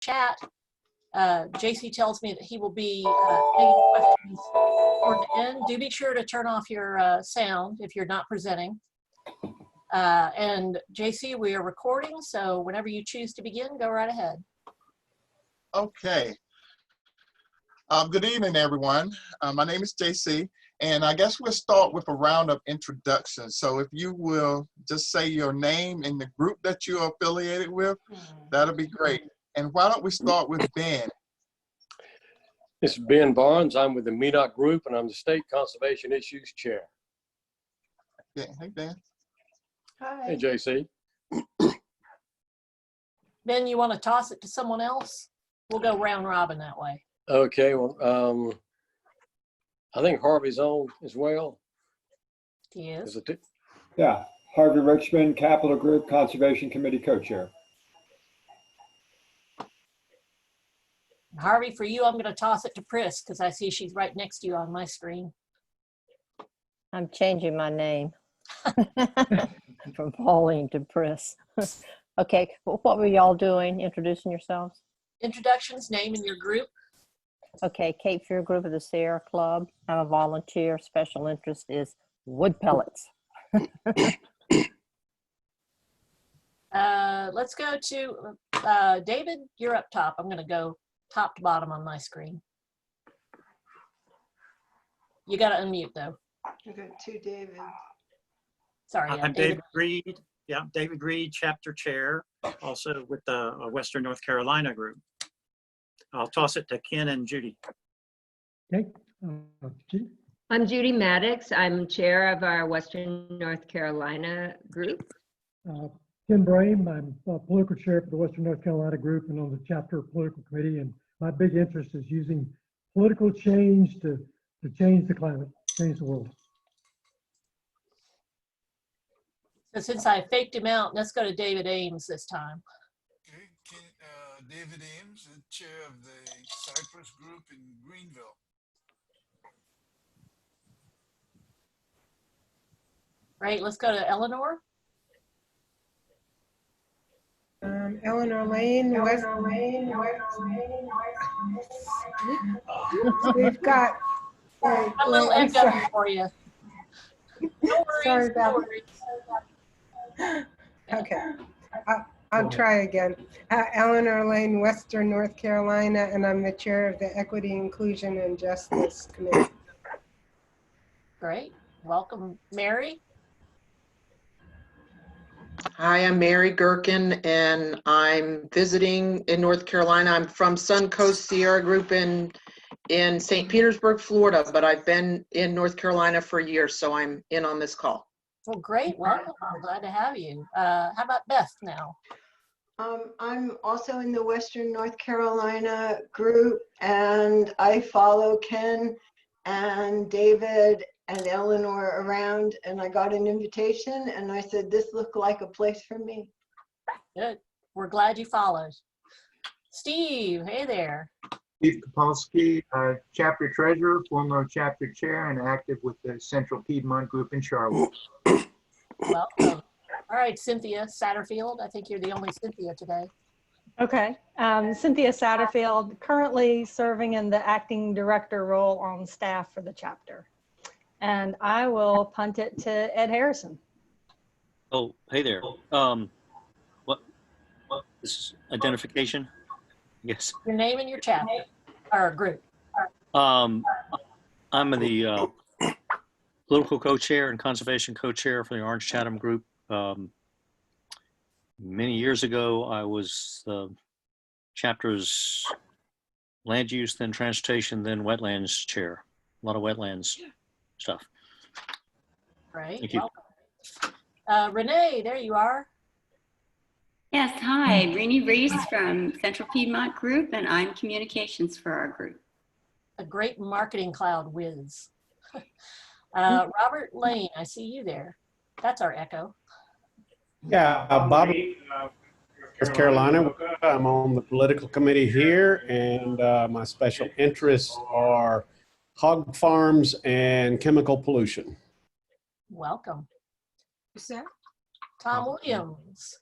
chat. JC tells me that he will be taking questions toward the end. Do be sure to turn off your sound if you're not presenting. And JC, we are recording, so whenever you choose to begin, go right ahead. Okay. Good evening, everyone. My name is JC, and I guess we'll start with a round of introductions. So if you will just say your name and the group that you're affiliated with, that'll be great. And why don't we start with Ben? This is Ben Barnes. I'm with the MEDOC Group, and I'm the State Conservation Issues Chair. Yeah. Hey, Ben. Hi. Hey, JC. Ben, you want to toss it to someone else? We'll go round robin that way. Okay, well, I think Harvey's on as well. He is. Yeah, Harvey Richmond, Capital Group Conservation Committee Co-Chair. Harvey, for you, I'm going to toss it to Pris because I see she's right next to you on my screen. I'm changing my name from Pauline to Pris. Okay, well, what were y'all doing? Introducing yourselves? Introductions, name and your group. Okay, Cape Fear Group of the Sierra Club. I'm a volunteer. Special interest is wood pellets. Let's go to David. You're up top. I'm going to go top to bottom on my screen. You got to unmute though. I got two David. Sorry. I'm David Reed. Yeah, David Reed, chapter chair, also with the Western North Carolina group. I'll toss it to Ken and Judy. Okay. I'm Judy Maddox. I'm chair of our Western North Carolina group. Ken Brame. I'm political chair for the Western North Carolina group and on the chapter political committee. And my big interest is using political change to change the climate, change the world. So since I faked him out, let's go to David Ames this time. Okay, David Ames, chair of the Cypress group in Greenville. Right, let's go to Eleanor. Eleanor Lane, we've got. A little echo for you. No worries, Sorry about no worries. Okay, I'll try again. Eleanor Lane, Western North Carolina, and I'm the chair of the Equity, Inclusion, and Justice Committee. Great, welcome, Mary. Hi, I'm Mary Gherkin, and I'm visiting in North Carolina. I'm from Suncoast Sierra Group in St. Petersburg, Florida, but I've been in North Carolina for years, so I'm in on this call. Well, great, welcome. I'm glad to have you. How about Beth now? I'm also in the Western North Carolina group, and I follow Ken and David and Eleanor around, and I got an invitation, and I said, this looked like a place for me. Good, we're glad you followed. Steve, hey there. Steve Kapolsky, chapter treasurer, former chapter chair, and active with the Central Piedmont Group in Charlotte. Welcome. All right, Cynthia Satterfield. I think you're the only Cynthia today. Okay, Cynthia Satterfield, currently serving in the acting director role on staff for the chapter. And I will punt it to Ed Harrison. Oh, hey there. What? This is identification? Yes. Your name and your chapter or group. I'm the political co-chair and conservation co-chair for the Orange Chatham group. Many years ago, I was the chapter's land use, then transportation, then wetlands chair. A lot of wetlands stuff. Right. Thank you. Welcome. Renee, there you are. Yes, hi, Rainey Reese from Central Piedmont Group, and I'm communications for our group. A great marketing cloud whiz. Robert Lane, I see you there. That's our echo. Yeah, Bobby, North Carolina. I'm on the political committee here, and my special interests are hog farms and chemical pollution. Welcome. Who's that? Tom Williams.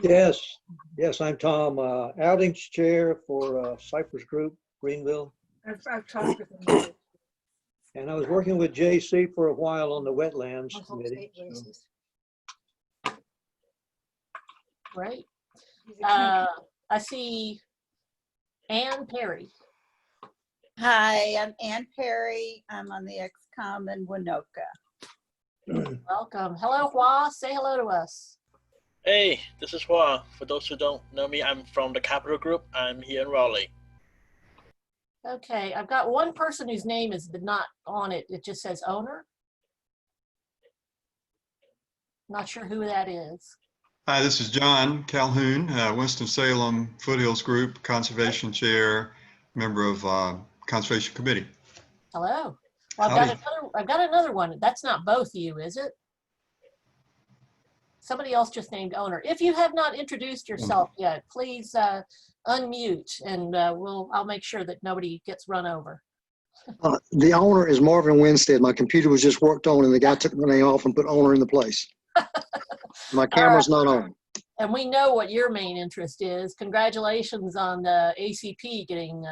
Yes, I'm Tom, Outings Chair for Cypress Group, Greenville. I've talked with them. And I was working with JC for a while on the Wetlands Committee. So. Right. I see Ann Perry. Hi, I'm Ann Perry. I'm on the XCOM in Winoka. Welcome. Hello, Hua. Say hello to us. Hey, this is Hua. For those who don't know me, I'm from the Capital Group. I'm here in Raleigh. Okay, I've got one person whose name is not on it. It just says owner. Not sure who that is. Hi, this is John Calhoun, Winston-Salem Foothills Group, Conservation Chair, member of Conservation Committee. Hello. Well, I've got another one. That's not both you, is it? Somebody else just named owner. If you have not introduced yourself yet, please unmute, and I'll make sure that nobody gets run over. The owner is Marvin Winstead. My computer was just worked on, and the guy took my name off and put owner in the place. My camera's not on. And we know what your main interest is. Congratulations on the ACP getting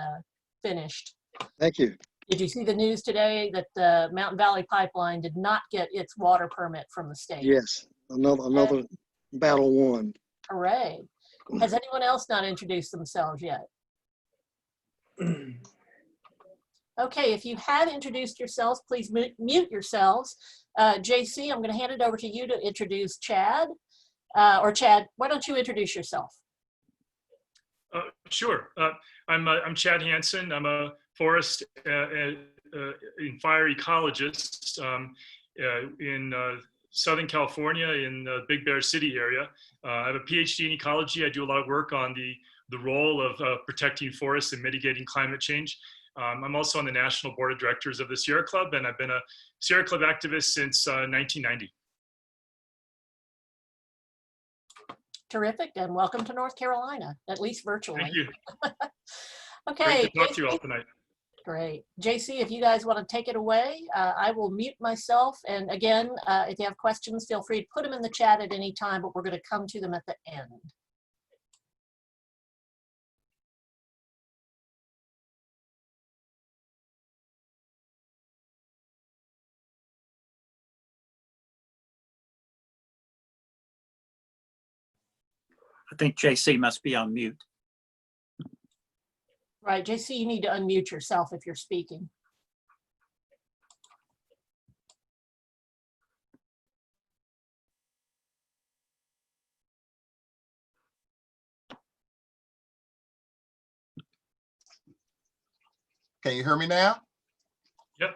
finished. Thank you. Did you see the news today that the Mountain Valley Pipeline did not get its water permit from the state? Yes, another battle won. Hooray. Has anyone else not introduced themselves yet? Okay, if you have introduced yourselves, please mute yourselves. JC, I'm going to hand it over to you to introduce Chad. Or Chad, why don't you introduce yourself? Sure. I'm Chad Hanson. I'm a forest and fire ecologist in Southern California in the Big Bear City area. I have a PhD in ecology. I do a lot of work on the role of protecting forests and mitigating climate change. I'm also on the National Board of Directors of the Sierra Club, and I've been a Sierra Club activist since 1990. Terrific, and welcome to North Carolina, at least virtually. Thank you. Okay. Great to talk to you all tonight. Great. JC, if you guys want to take it away, I will mute myself. And again, if you have questions, feel free to put them in the chat at any time, but we're going to come to them at the end. I think JC must be on mute. Right, JC, you need to unmute yourself if you're speaking. Can you hear me now? Yep.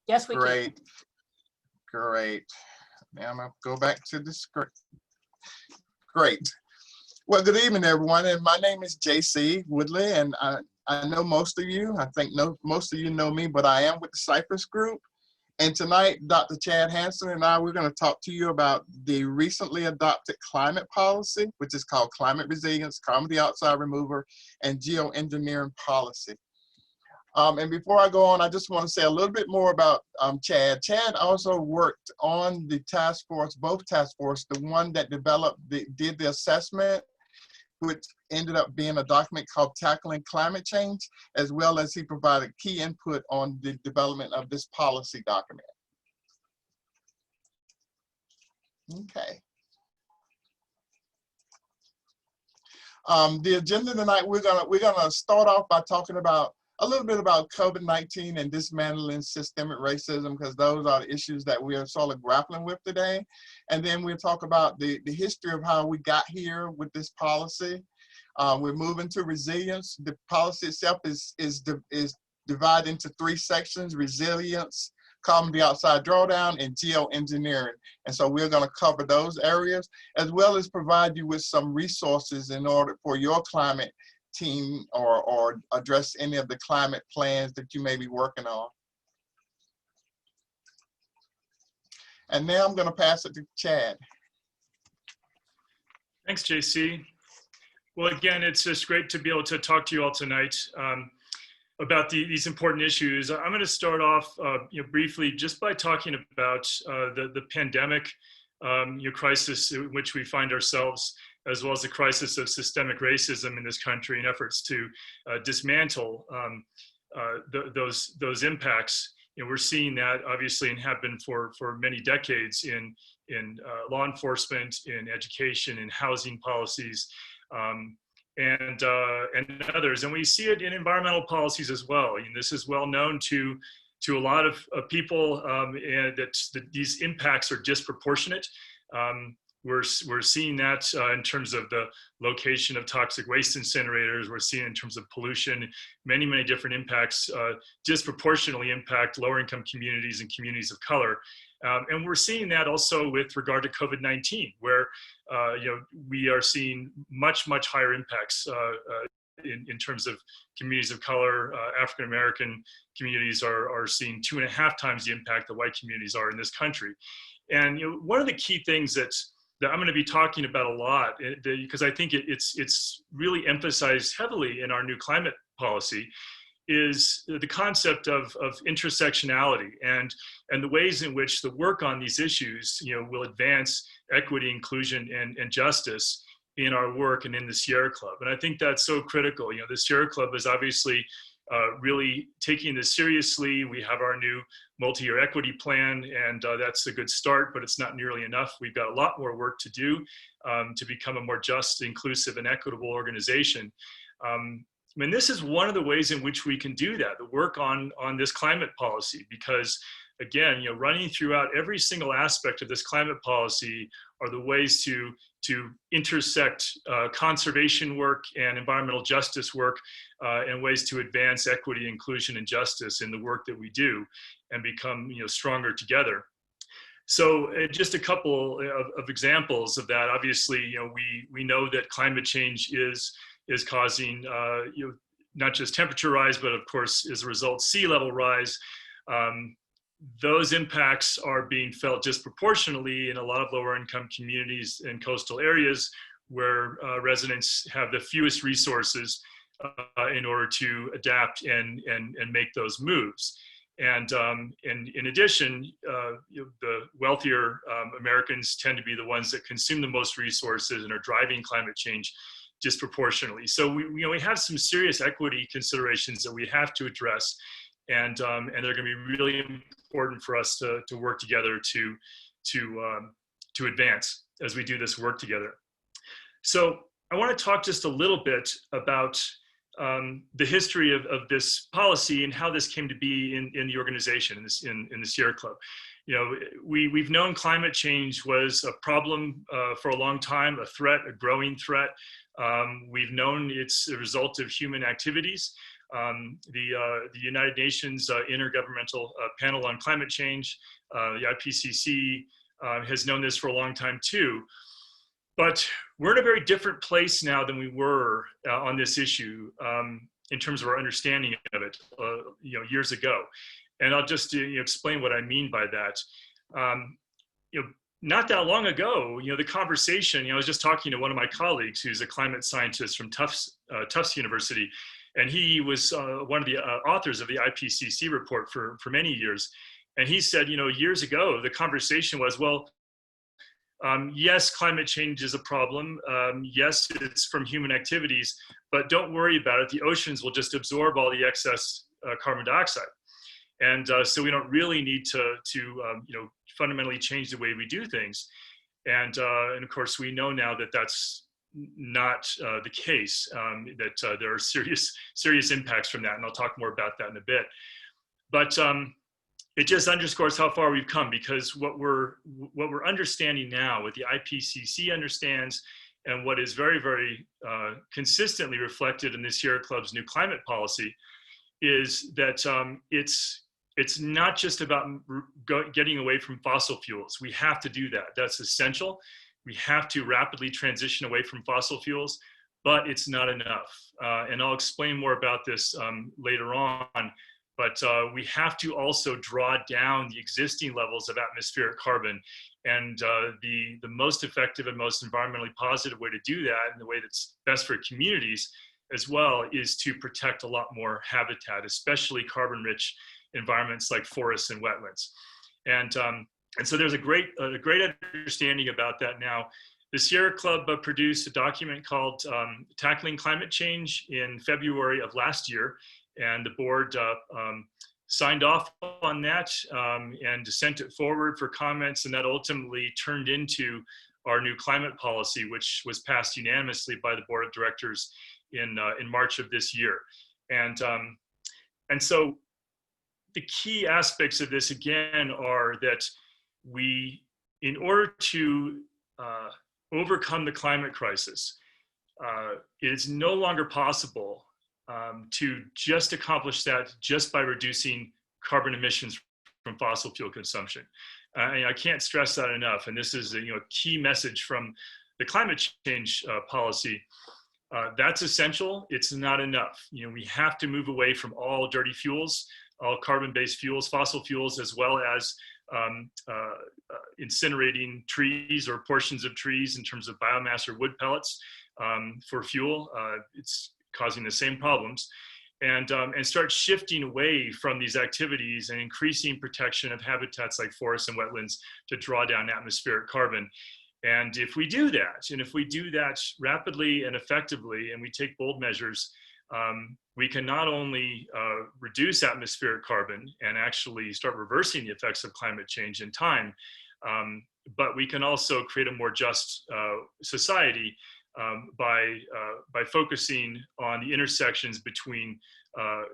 Yes, we can. can. Great. Now I'm going to go back to the script. Great. Well, good evening, everyone. And my name is JC Woodley, and I know most of you. I think most of you know me, but I am with the Cypress Group. And tonight, Dr. Chad Hanson and I, we're going to talk to you about the recently adopted climate policy, which is called climate resilience, carbon dioxide removal, and geoengineering policy. And before I go on, I just want to say a little bit more about Chad. Chad also worked on the task force, both task force, the one that did the assessment, which ended up being a document called Tackling Climate Change, as well as he provided key input on the development of this policy document. Okay. The agenda tonight, we're gonna start off by talking about a little bit about COVID-19 and dismantling systemic racism, because those are the issues that we are sort of grappling with today. And then we'll talk about the history of how we got here with this policy. We're moving to resilience. The policy itself is divided into 3 sections: resilience, carbon dioxide drawdown, and geoengineering. And so we're going to cover those areas, as well as provide you with some resources in order for your climate team or address any of the climate plans that you may be working on. And now I'm going to pass it to Chad. Thanks, JC. Well, again, it's just great to be able to talk to you all tonight about these important issues. I'm going to start off briefly just by talking about the pandemic crisis in which we find ourselves, as well as the crisis of systemic racism in this country, in efforts to dismantle those impacts. We're seeing that obviously, and have been for many decades in law enforcement, in education, in housing policies, and others. And we see it in environmental policies as well. This is well known to a lot of people, and that these impacts are disproportionate. We're seeing that in terms of the location of toxic waste incinerators. We're seeing it in terms of pollution. Many different impacts disproportionately impact lower income communities and communities of color. And we're seeing that also with regard to COVID-19, where we are seeing much higher impacts in terms of communities of color. African American communities are seeing 2.5 times the impact that white communities are in this country. And one of the key things that I'm going to be talking about a lot, because I think it's really emphasized heavily in our new climate policy, is the concept of intersectionality and the ways in which the work on these issues will advance equity, inclusion, and justice in our work and in the Sierra Club. And I think that's so critical. The Sierra Club is obviously really taking this seriously. We have our new multi-year equity plan, and that's a good start, but it's not nearly enough. We've got a lot more work to do to become a more just, inclusive, and equitable organization. This is one of the ways in which we can do that, the work on this climate policy, because again, running throughout every single aspect of this climate policy are the ways to intersect conservation work and environmental justice work, and ways to advance equity, inclusion, and justice in the work that we do, and become stronger together. So just a couple of examples of that. Obviously, we know that climate change is causing not just temperature rise, but of course, as a result, sea level rise. Those impacts are being felt disproportionately in a lot of lower income communities and coastal areas where residents have the fewest resources in order to adapt and make those moves. And in addition, the wealthier Americans tend to be the ones that consume the most resources and are driving climate change disproportionately. So we have some serious equity considerations that we have to address, and they're going to be really important for us to work together to advance as we do this work together. So I want to talk just a little bit about the history of this policy and how this came to be in the organization, in the Sierra Club. We've known climate change was a problem for a long time, a threat, a growing threat. We've known it's a result of human activities. The United Nations Intergovernmental Panel on Climate Change, the IPCC, has known this for a long time too. But we're in a very different place now than we were on this issue in terms of our understanding of it, years ago. And I'll just explain what I mean by that. Not that long ago, the conversation, I was just talking to one of my colleagues who's a climate scientist from Tufts University, and he was one of the authors of the IPCC report for many years. And he said, years ago, the conversation was, well, yes, climate change is a problem. Yes, it's from human activities, but don't worry about it. The oceans will just absorb all the excess carbon dioxide. And so we don't really need to fundamentally change the way we do things. And of course, we know now that that's not the case, that there are serious impacts from that. And I'll talk more about that in a bit. But it just underscores how far we've come, because what we're understanding now, what the IPCC understands, and what is very, very consistently reflected in the Sierra Club's new climate policy, is that it's not just about getting away from fossil fuels. We have to do that. That's essential. We have to rapidly transition away from fossil fuels, but it's not enough. And I'll explain more about this later on. But we have to also draw down the existing levels of atmospheric carbon. And the most effective and most environmentally positive way to do that, and the way that's best for communities as well, is to protect a lot more habitat, especially carbon-rich environments like forests and wetlands. And And so there's a great understanding about that now. The Sierra Club produced a document called Tackling Climate Change in February of last year, and the board signed off on that and sent it forward for comments, and that ultimately turned into our new climate policy, which was passed unanimously by the board of directors in March of this year. And so the key aspects of this, again, are that we, in order to overcome the climate crisis, it is no longer possible to just accomplish that just by reducing carbon emissions from fossil fuel consumption. I can't stress that enough, and this is a key message from the climate change policy. That's essential. It's not enough. We have to move away from all dirty fuels, all carbon-based fuels, fossil fuels, as well as incinerating trees or portions of trees in terms of biomass or wood pellets for fuel. It's causing the same problems, and start shifting away from these activities and increasing protection of habitats like forests and wetlands to draw down atmospheric carbon. And if we do that, and if we do that rapidly and effectively, and we take bold measures, we can not only reduce atmospheric carbon and actually start reversing the effects of climate change in time, but we can also create a more just society by focusing on the intersections between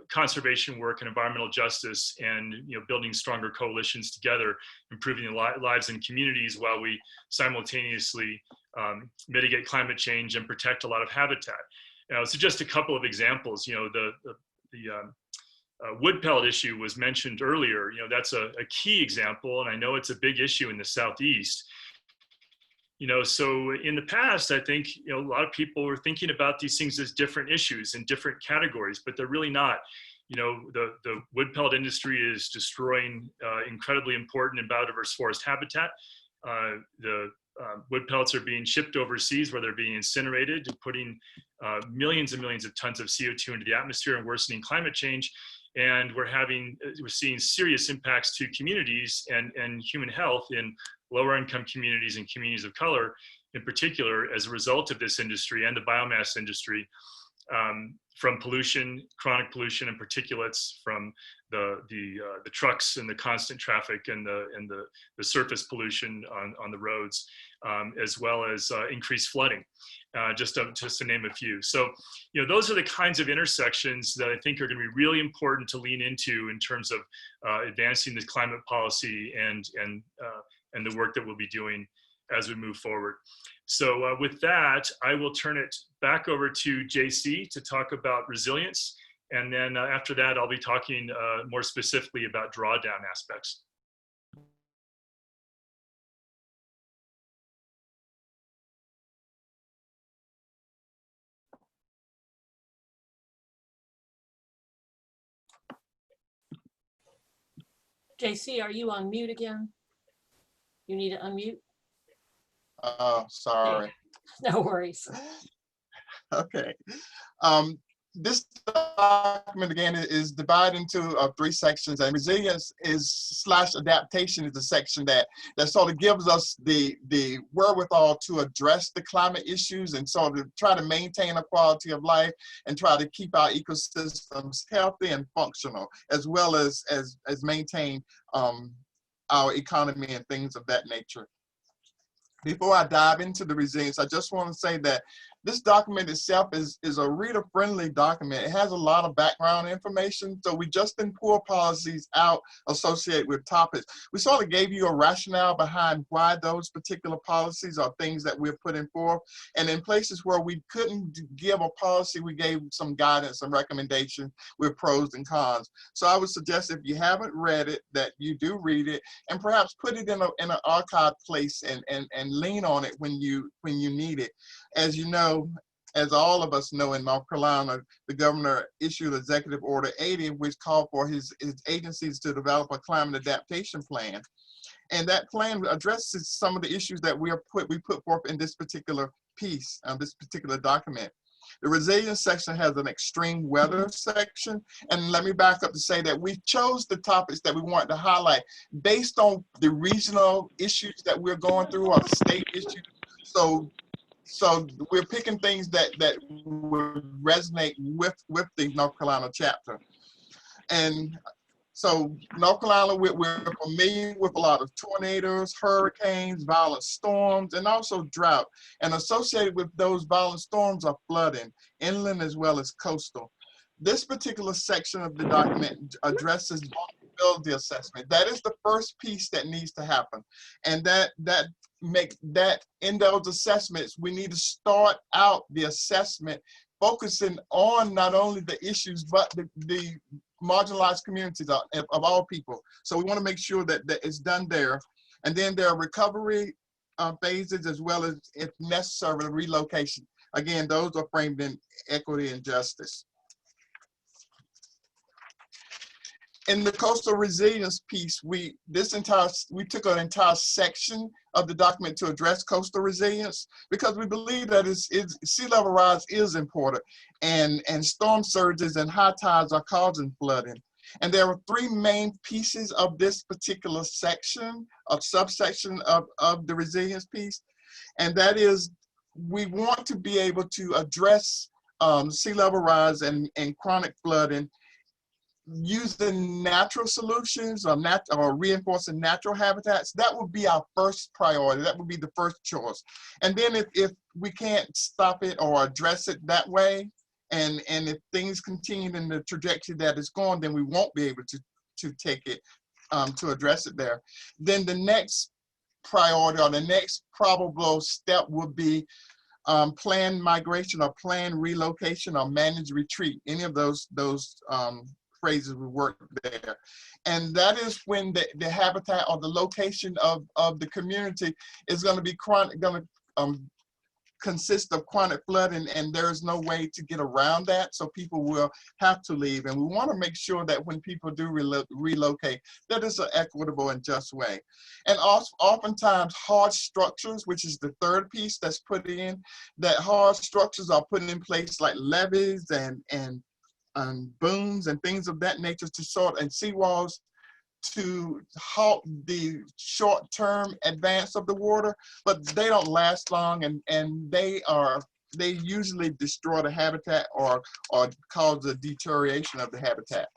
conservation work and environmental justice, and building stronger coalitions together, improving the lives in communities while we simultaneously mitigate climate change and protect a lot of habitat. So just a couple of examples. The wood pellet issue was mentioned earlier. That's a key example, and I know it's a big issue in the Southeast. So in the past, I think a lot of people were thinking about these things as different issues in different categories, but they're really not. The wood pellet industry is destroying incredibly important and biodiverse forest habitat. The wood pellets are being shipped overseas where they're being incinerated, putting millions and millions of tons of CO2 into the atmosphere and worsening climate change. And we're seeing serious impacts to communities and human health in lower income communities and communities of color in particular as a result of this industry and the biomass industry, from pollution, chronic pollution and particulates from the trucks and the constant traffic and the surface pollution on the roads, as well as increased flooding, just to name a few. So, those are the kinds of intersections that I think are going to be really important to lean into in terms of advancing this climate policy and the work that we'll be doing as we move forward. So with that, I will turn it back over to JC to talk about resilience. And then after that, I'll be talking more specifically about drawdown aspects. JC, are you on mute again? You need to unmute. Oh, sorry. No worries. Okay. This document again is divided into 3 sections, and resilience / adaptation is the section that sort of gives us the wherewithal to address the climate issues and sort of try to maintain a quality of life and try to keep our ecosystems healthy and functional, as well as maintain our economy and things of that nature. Before I dive into the resilience, I just want to say that this document itself is a reader-friendly document. It has a lot of background information, so we just didn't pull policies out associated with topics. We sort of gave you a rationale behind why those particular policies are things that we're putting forth. And in places where we couldn't give a policy, we gave some guidance and recommendations with pros and cons. So I would suggest if you haven't read it, that you do read it and perhaps put it in an archive place and lean on it when you need it. As you know, as all of us know, in North Carolina, the governor issued Executive Order 80, which called for his agencies to develop a climate adaptation plan. And that plan addresses some of the issues that we put forth in this particular piece, this particular document. The resilience section has an extreme weather section. And let me back up to say that we chose the topics that we wanted to highlight based on the regional issues that we're going through or the state issues. So we're picking things that would resonate with the North Carolina chapter. And so North Carolina, we're familiar with a lot of tornadoes, hurricanes, violent storms, and also drought. And associated with those violent storms are flooding, inland as well as coastal. This particular section of the document addresses vulnerability assessment. That is the first piece that needs to happen. And that in those assessments, we need to start out the assessment focusing on not only the issues, but the marginalized communities of all people. So we want to make sure that it's done there. And then there are recovery phases as well as, if necessary, relocation. Again, those are framed in equity and justice. In the coastal resilience piece, we took an entire section of the document to address coastal resilience because we believe that sea level rise is important, and storm surges and high tides are causing flooding. And there are three main pieces of this particular section, subsection of the resilience piece, and that is we want to be able to address sea level rise and chronic flooding using natural solutions or reinforcing natural habitats. That would be our first priority. That would be the first choice. And then if we can't stop it or address it that way, and if things continue in the trajectory that it's going, then we won't be able to take it to address it there. Then the next priority or the next probable step would be planned migration or planned relocation or managed retreat. Any of those phrases we work there. And that is when the habitat or the location of the community is going to be consist of chronic flooding, and there's no way to get around that, so people will have to leave. And we want to make sure that when people do relocate, that is an equitable and just way. And also, oftentimes hard structures, which is the third piece that's put in, that hard structures are put in place like levees and booms and things of that nature and seawalls to halt the short-term advance of the water, but they don't last long, and they usually destroy the habitat or cause a deterioration of the habitat.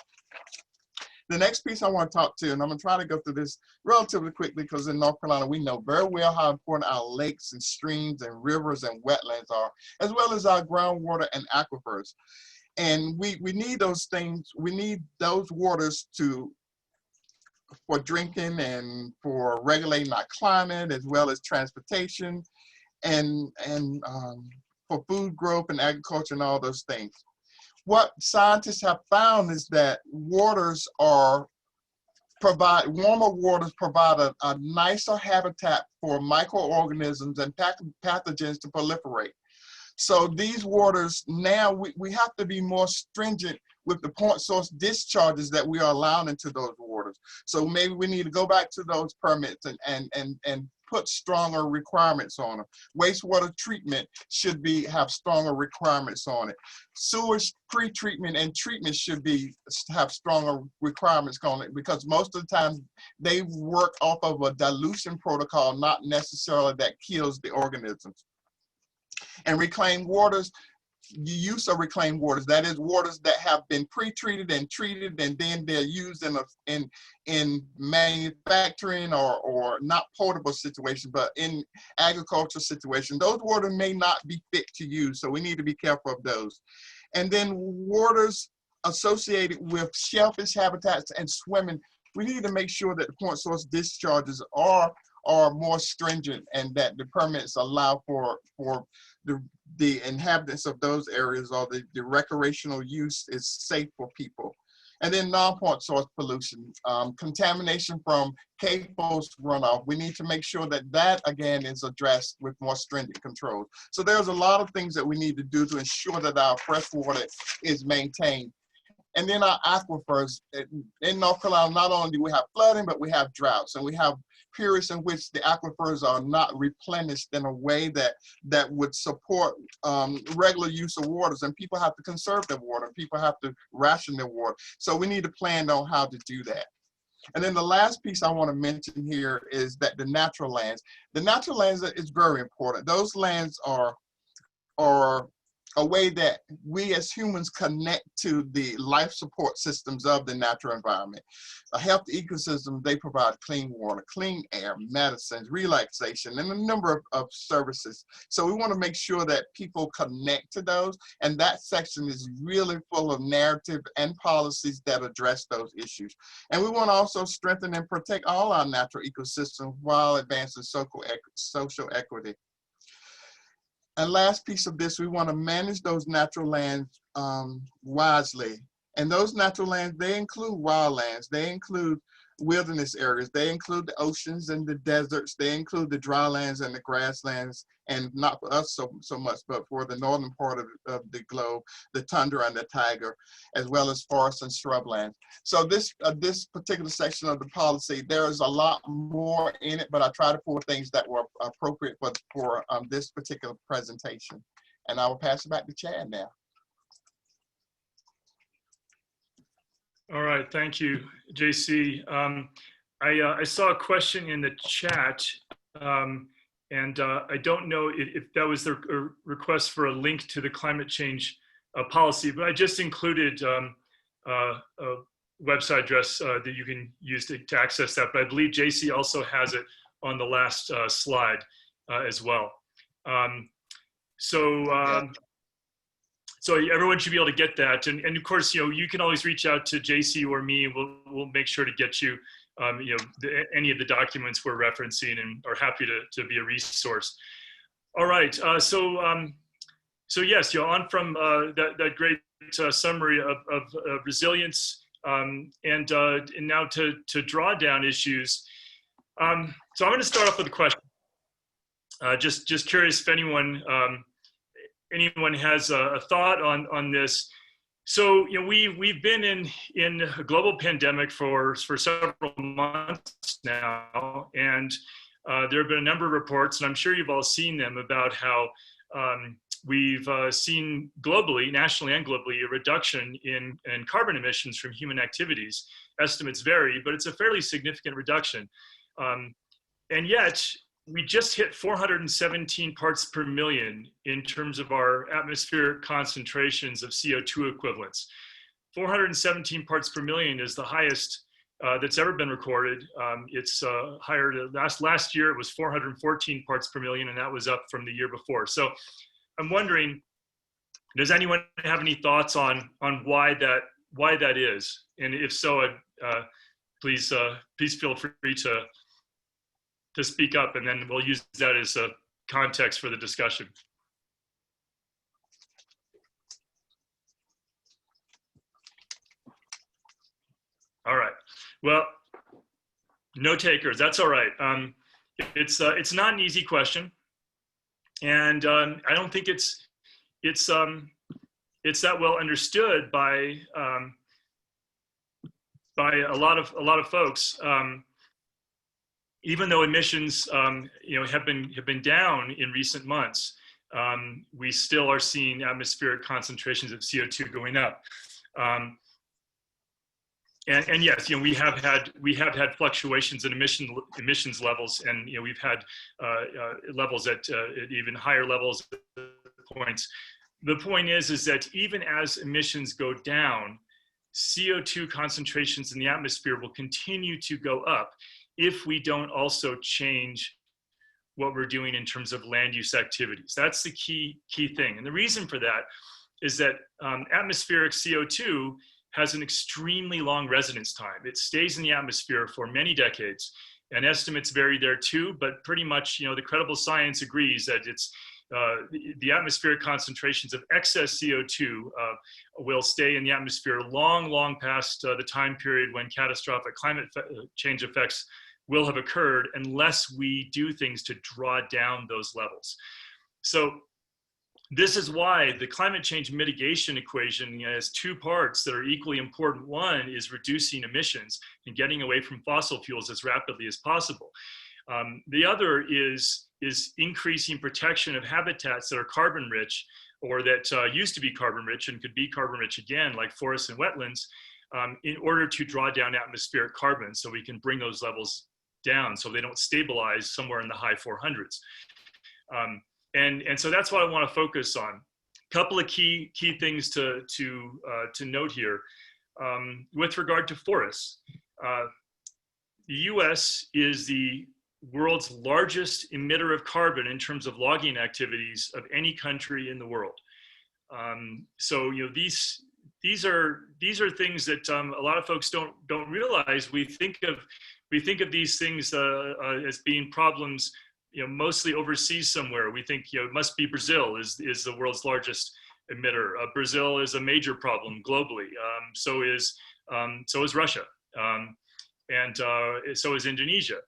The next piece I want to talk to, and I'm going to try to go through this relatively quickly because in North Carolina, we know very well how important our lakes and streams and rivers and wetlands are, as well as our groundwater and aquifers. And we need those things. We need those waters for drinking and for regulating our climate, as well as transportation and for food growth and agriculture and all those things. What scientists have found is that warmer waters provide a nicer habitat for microorganisms and pathogens to proliferate. So these waters, now we have to be more stringent with the point source discharges that we are allowing into those waters. So maybe we need to go back to those permits and put stronger requirements on them. Wastewater treatment should have stronger requirements on it. Sewage pre-treatment and treatment should have stronger requirements on it, because most of the time they work off of a dilution protocol, not necessarily that kills the organisms. And reclaimed waters, the use of reclaimed waters, that is waters that have been pre-treated and treated, and then they're used in manufacturing or not potable situations, but in agricultural situations. Those waters may not be fit to use, so we need to be careful of those. And then waters associated with shellfish habitats and swimming, we need to make sure that the point source discharges are more stringent, and that the permits allow for the inhabitants of those areas, or the recreational use is safe for people. And then non-point source pollution, contamination from CAFO's runoff. We need to make sure that again is addressed with more stringent controls. So there's a lot of things that we need to do to ensure that our fresh water is maintained. And then our aquifers in North Carolina, not only do we have flooding, but we have droughts, and we have periods in which the aquifers are not replenished in a way that would support regular use of waters, and people have to conserve their water, people have to ration their water. So we need to plan on how to do that. And then the last piece I want to mention here is that the natural lands is very important. Those lands are a way that we as humans connect to the life support systems of the natural environment. A healthy ecosystem, they provide clean water, clean air, medicines, relaxation, and a number of services. So we want to make sure that people connect to those, and that section is really full of narrative and policies that address those issues. And we want to also strengthen and protect all our natural ecosystems while advancing social equity. And last piece of this, we want to manage those natural lands wisely. And those natural lands, they include wildlands, they include wilderness areas, they include the oceans and the deserts, they include the drylands and the grasslands, and not for us so much, but for the northern part of the globe, the tundra and the taiga, as well as forests and shrublands. So this particular section of the policy, there is a lot more in it, but I try to pull things that were appropriate for this particular presentation. And I will pass it back to Chad now. All right, thank you, JC. I saw a question in the chat, and I don't know if that was the request for a link to the climate change policy, but I just included a website address that you can use to access that. But I believe JC also has it on the last slide as well. So everyone should be able to get that. And of course, you can always reach out to JC or me, and we'll make sure to get you, any of the documents we're referencing, and are happy to be a resource. All right, so yes, on from that great summary of resilience, and now to drawdown issues. So I'm going to start off with a question. Just curious if anyone has a thought on this. So we've been in a global pandemic for several months now, and there have been a number of reports, and I'm sure you've all seen them, about how we've seen globally, nationally and globally, a reduction in carbon emissions from human activities. Estimates vary, but it's a fairly significant reduction. And yet, we just hit 417 parts per million in terms of our atmospheric concentrations of CO2 equivalents. 417 parts per million is the highest that's ever been recorded. It's higher. Last year it was 414 parts per million, and that was up from the year before. So I'm wondering, does anyone have any thoughts on why that is? And if so, please feel free to speak up, and then we'll use that as a context for the discussion. All right. Well, no takers. That's all right. It's not an easy question, and I don't think it's that well understood by a lot of folks. Even though emissions, have been down in recent months, we still are seeing atmospheric concentrations of CO2 going up. And yes, we have had fluctuations in emissions levels, and we've had levels at even higher levels at points. The point is that even as emissions go down, CO2 concentrations in the atmosphere will continue to go up if we don't also change what we're doing in terms of land use activities. That's the key thing. And the reason for that is that atmospheric CO2 has an extremely long residence time. It stays in the atmosphere for many decades, and estimates vary there too, but pretty much, the credible science agrees that it's the atmospheric concentrations of excess CO2 will stay in the atmosphere long past the time period when catastrophic climate change effects will have occurred, unless we do things to draw down those levels. So this is why the climate change mitigation equation has two parts that are equally important. One is reducing emissions and getting away from fossil fuels as rapidly as possible. The other is increasing protection of habitats that are carbon rich, or that used to be carbon rich and could be carbon rich again, like forests and wetlands, in order to draw down atmospheric carbon so we can bring those levels down so they don't stabilize somewhere in the high 400s. And so that's what I want to focus on. A couple of key things to note here. With regard to forests, the US is the world's largest emitter of carbon in terms of logging activities of any country in the world. So these are things that a lot of folks don't realize. We think of these things as being problems, mostly overseas somewhere. We think it must be Brazil is the world's largest emitter. Brazil is a major problem globally. So is Russia, and so is Indonesia.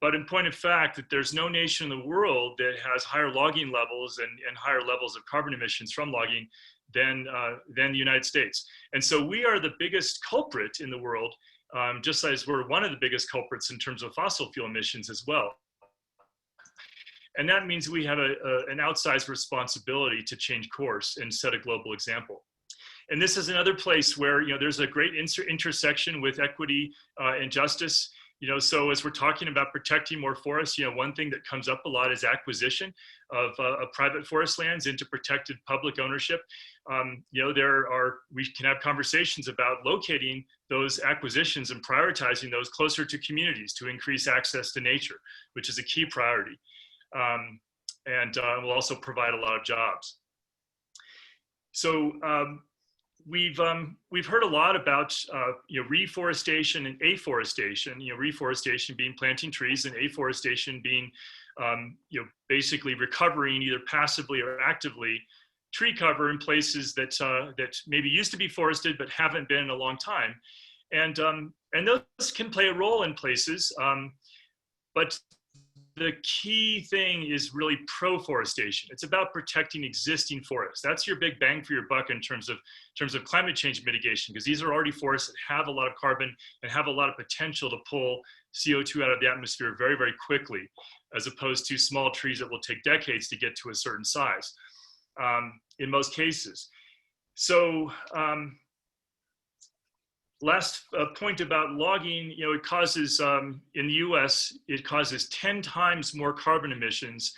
But in point of fact, that there's no nation in the world that has higher logging levels and higher levels of carbon emissions from logging than the United States. And so we are the biggest culprit in the world, just as we're one of the biggest culprits in terms of fossil fuel emissions as well. And that means we have an outsized responsibility to change course and set a global example. And this is another place where there's a great intersection with equity and justice. So as we're talking about protecting more forests, one thing that comes up a lot is acquisition of private forest lands into protected public ownership. We can have conversations about locating those acquisitions and prioritizing those closer to communities to increase access to nature, which is a key priority. And will also provide a lot of jobs. So we've heard a lot about reforestation and afforestation. Reforestation being planting trees, and afforestation being basically recovering either passively or actively tree cover in places that maybe used to be forested but haven't been in a long time. And those can play a role in places, but the key thing is really pro-forestation. It's about protecting existing forests. That's your big bang for your buck in terms of climate change mitigation, because these are already forests that have a lot of carbon and have a lot of potential to pull CO2 out of the atmosphere very, very quickly, as opposed to small trees that will take decades to get to a certain size in most cases. So last point about logging, it causes, in the US, it causes 10 times more carbon emissions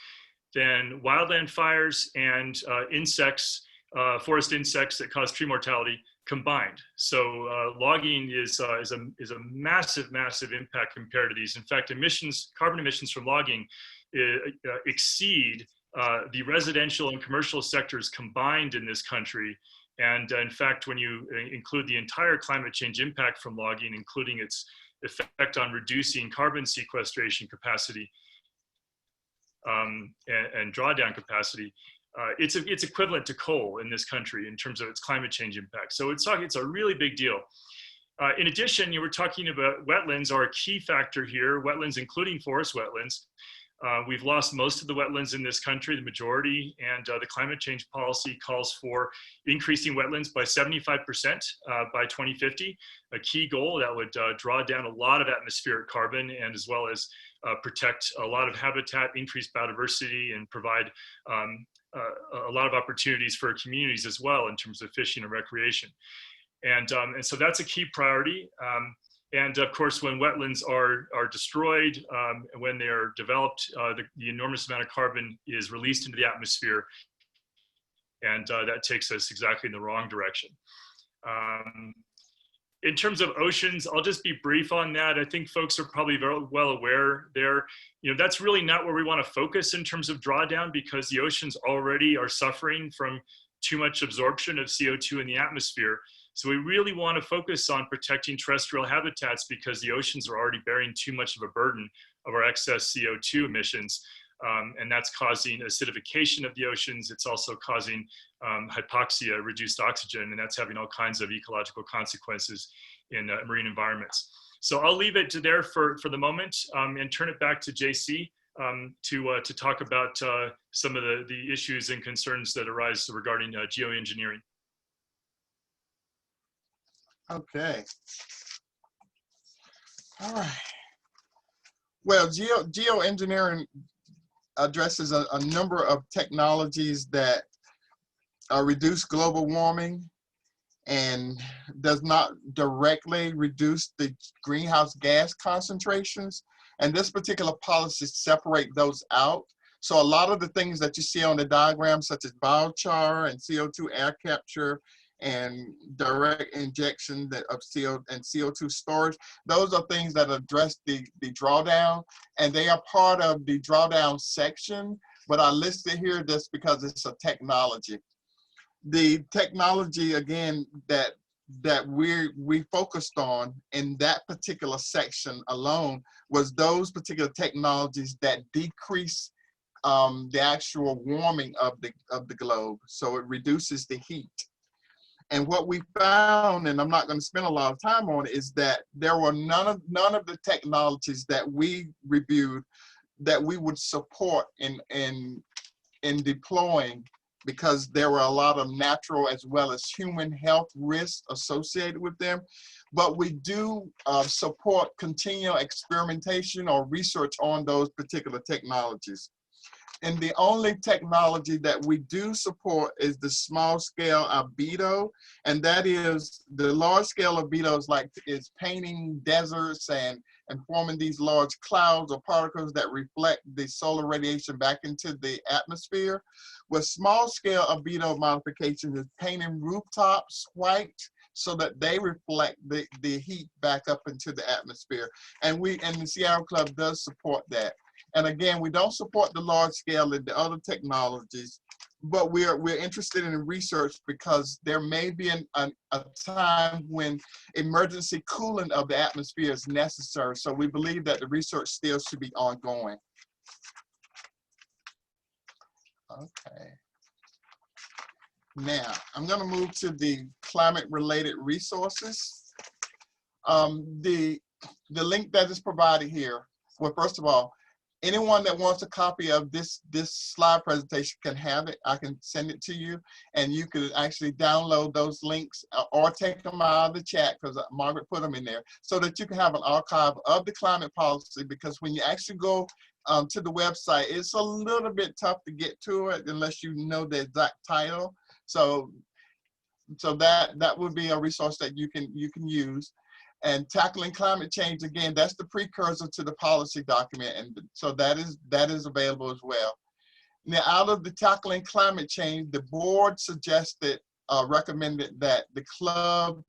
than wildland fires and insects, forest insects that cause tree mortality combined. So logging is a massive, massive impact compared to these. In fact, carbon emissions from logging exceed the residential and commercial sectors combined in this country. And in fact, when you include the entire climate change impact from logging, including its effect on reducing carbon sequestration capacity and drawdown capacity, it's equivalent to coal in this country in terms of its climate change impact. So it's a really big deal. In addition, you were talking about wetlands are a key factor here, wetlands including forest wetlands. We've lost most of the wetlands in this country, the majority, and the climate change policy calls for increasing wetlands by 75% by 2050, a key goal that would draw down a lot of atmospheric carbon and as well as protect a lot of habitat, increase biodiversity, and provide a lot of opportunities for communities as well in terms of fishing and recreation. And so that's a key priority. And of course, when wetlands are destroyed, when they are developed, the enormous amount of carbon is released into the atmosphere, and that takes us exactly in the wrong direction. In terms of oceans, I'll just be brief on that. I think folks are probably very well aware there. That's really not where we want to focus in terms of drawdown, because the oceans already are suffering from too much absorption of CO2 in the atmosphere. So we really want to focus on protecting terrestrial habitats because the oceans are already bearing too much of a burden of our excess CO2 emissions. And that's causing acidification of the oceans. It's also causing hypoxia, reduced oxygen, and that's having all kinds of ecological consequences in marine environments. So I'll leave it to there for the moment and turn it back to JC to talk about some of the issues and concerns that arise regarding geoengineering. Okay. All right. Well, geoengineering addresses a number of technologies that reduce global warming and does not directly reduce the greenhouse gas concentrations. And this particular policy separates those out. So a lot of the things that you see on the diagram, such as biochar and CO2 air capture and direct injection of CO2 storage, those are things that address the drawdown, and they are part of the drawdown section, but I listed here just because it's a technology. The technology, again, that we focused on in that particular section alone was those particular technologies that decrease the actual warming of the globe. So it reduces the heat. And what we found, and I'm not going to spend a lot of time on it, is that there were none of the technologies that we reviewed that we would support in deploying, because there were a lot of natural as well as human health risks associated with them. But we do support continual experimentation or research on those particular technologies. And the only technology that we do support is the small scale albedo, and that is the large scale albedo is painting deserts and forming these large clouds or particles that reflect the solar radiation back into the atmosphere. With small scale albedo modification is painting rooftops white so that they reflect the heat back up into the atmosphere. And the Seattle Club does support that. And again, we don't support the large scale and the other technologies, but we're interested in research because there may be a time when emergency cooling of the atmosphere is necessary. So we believe that the research still should be ongoing. Okay. Now, I'm going to move to the climate-related resources. The link that is provided here, well, first of all, anyone that wants a copy of this slide presentation can have it. I can send it to you, and you can actually download those links or take them out of the chat, because Margaret put them in there, so that you can have an archive of the climate policy. Because when you actually go to the website, it's a little bit tough to get to it unless you know the exact title. So that would be a resource that you can use. And tackling climate change, again, that's the precursor to the policy document, and so that is available as well. Now, out of the tackling climate change, the board recommended that the club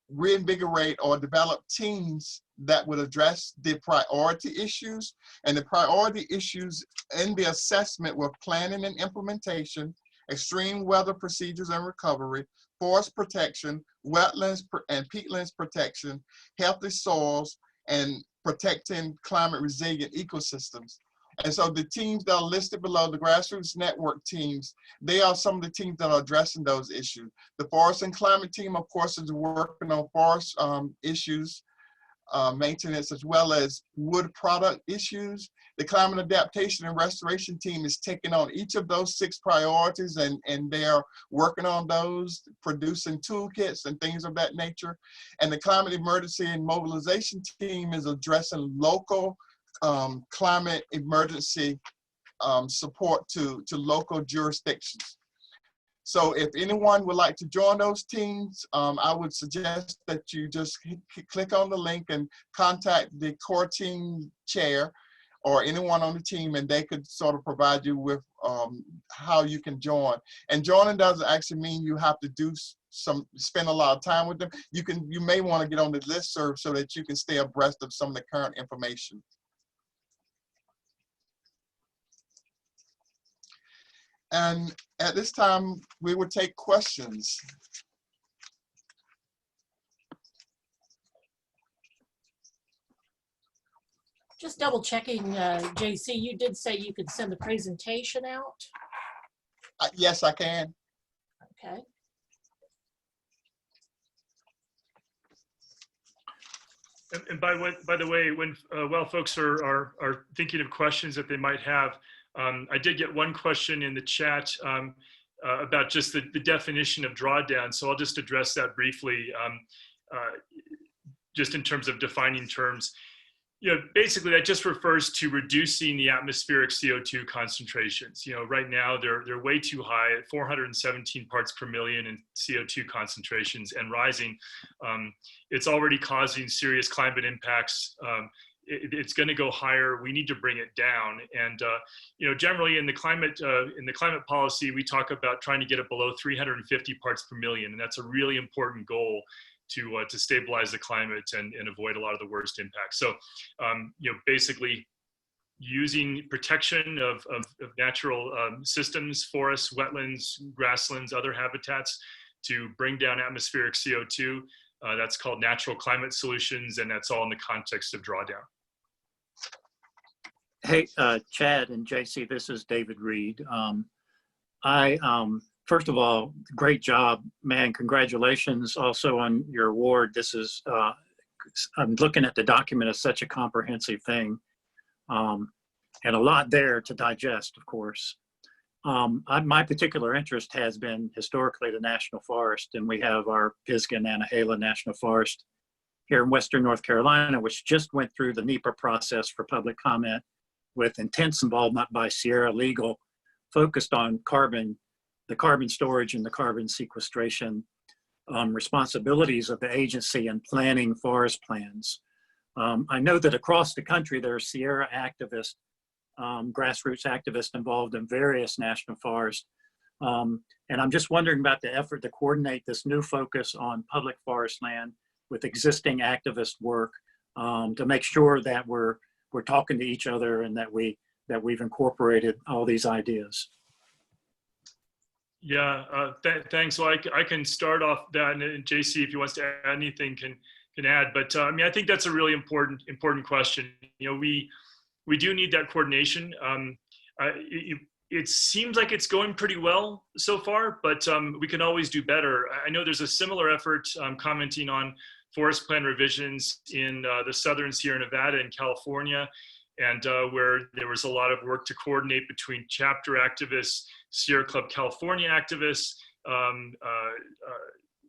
reinvigorate or develop teams that would address the priority issues. And the priority issues in the assessment were planning and implementation, extreme weather procedures and recovery, forest protection, wetlands and peatlands protection, healthy soils, and protecting climate resilient ecosystems. And so the teams that are listed below, the grassroots network teams, they are some of the teams that are addressing those issues. The forest and climate team, of course, is working on forest issues, maintenance, as well as wood product issues. The climate adaptation and restoration team is taking on each of those 6 priorities, and they're working on those, producing toolkits and things of that nature. And the climate emergency and mobilization team is addressing local climate emergency support to local jurisdictions. So if anyone would like to join those teams, I would suggest that you just click on the link and contact the core team chair or anyone on the team, and they could sort of provide you with how you can join. And joining doesn't actually mean you have to spend a lot of time with them. You may want to get on the listserv so that you can stay abreast of some of the current information. And at this time, we will take questions. Just double checking, JC, you did say you could send the presentation out? Yes, I can. Okay. And by the way, when while folks are thinking of questions that they might have, I did get one question in the chat about just the definition of drawdown. So I'll just address that briefly, just in terms of defining terms. basically that just refers to reducing the atmospheric CO2 concentrations. Right now they're way too high at 417 parts per million in CO2 concentrations and rising. It's already causing serious climate impacts. It's going to go higher. We need to bring it down. And generally in the climate policy, we talk about trying to get it below 350 parts per million, and that's a really important goal to stabilize the climate and avoid a lot of the worst impacts. So, basically using protection of natural systems, forests, wetlands, grasslands, other habitats to bring down atmospheric CO2. That's called natural climate solutions, and that's all in the context of drawdown. Hey, Chad and JC, this is David Reed. First of all, great job, man. Congratulations also on your award. This is, I'm looking at the document as such a comprehensive thing, and a lot there to digest, of course. My particular interest has been historically the National Forest, and we have our Pisgah and Nantahala National Forest here in Western North Carolina, which just went through the NEPA process for public comment with intense involvement by Sierra Legal, focused on the carbon storage and the carbon sequestration responsibilities of the agency in planning forest plans. I know that across the country, there are Sierra activists, grassroots activists involved in various national forests. And I'm just wondering about the effort to coordinate this new focus on public forest land with existing activist work to make sure that we're talking to each other and that we've incorporated all these ideas. Yeah, thanks. So I can start off that, and JC, if he wants to add anything, can add. But I think that's a really important question. We do need that coordination. It seems like it's going pretty well so far, but we can always do better. I know there's a similar effort commenting on forest plan revisions in the Southern Sierra Nevada and California, and where there was a lot of work to coordinate between chapter activists, Sierra Club California activists,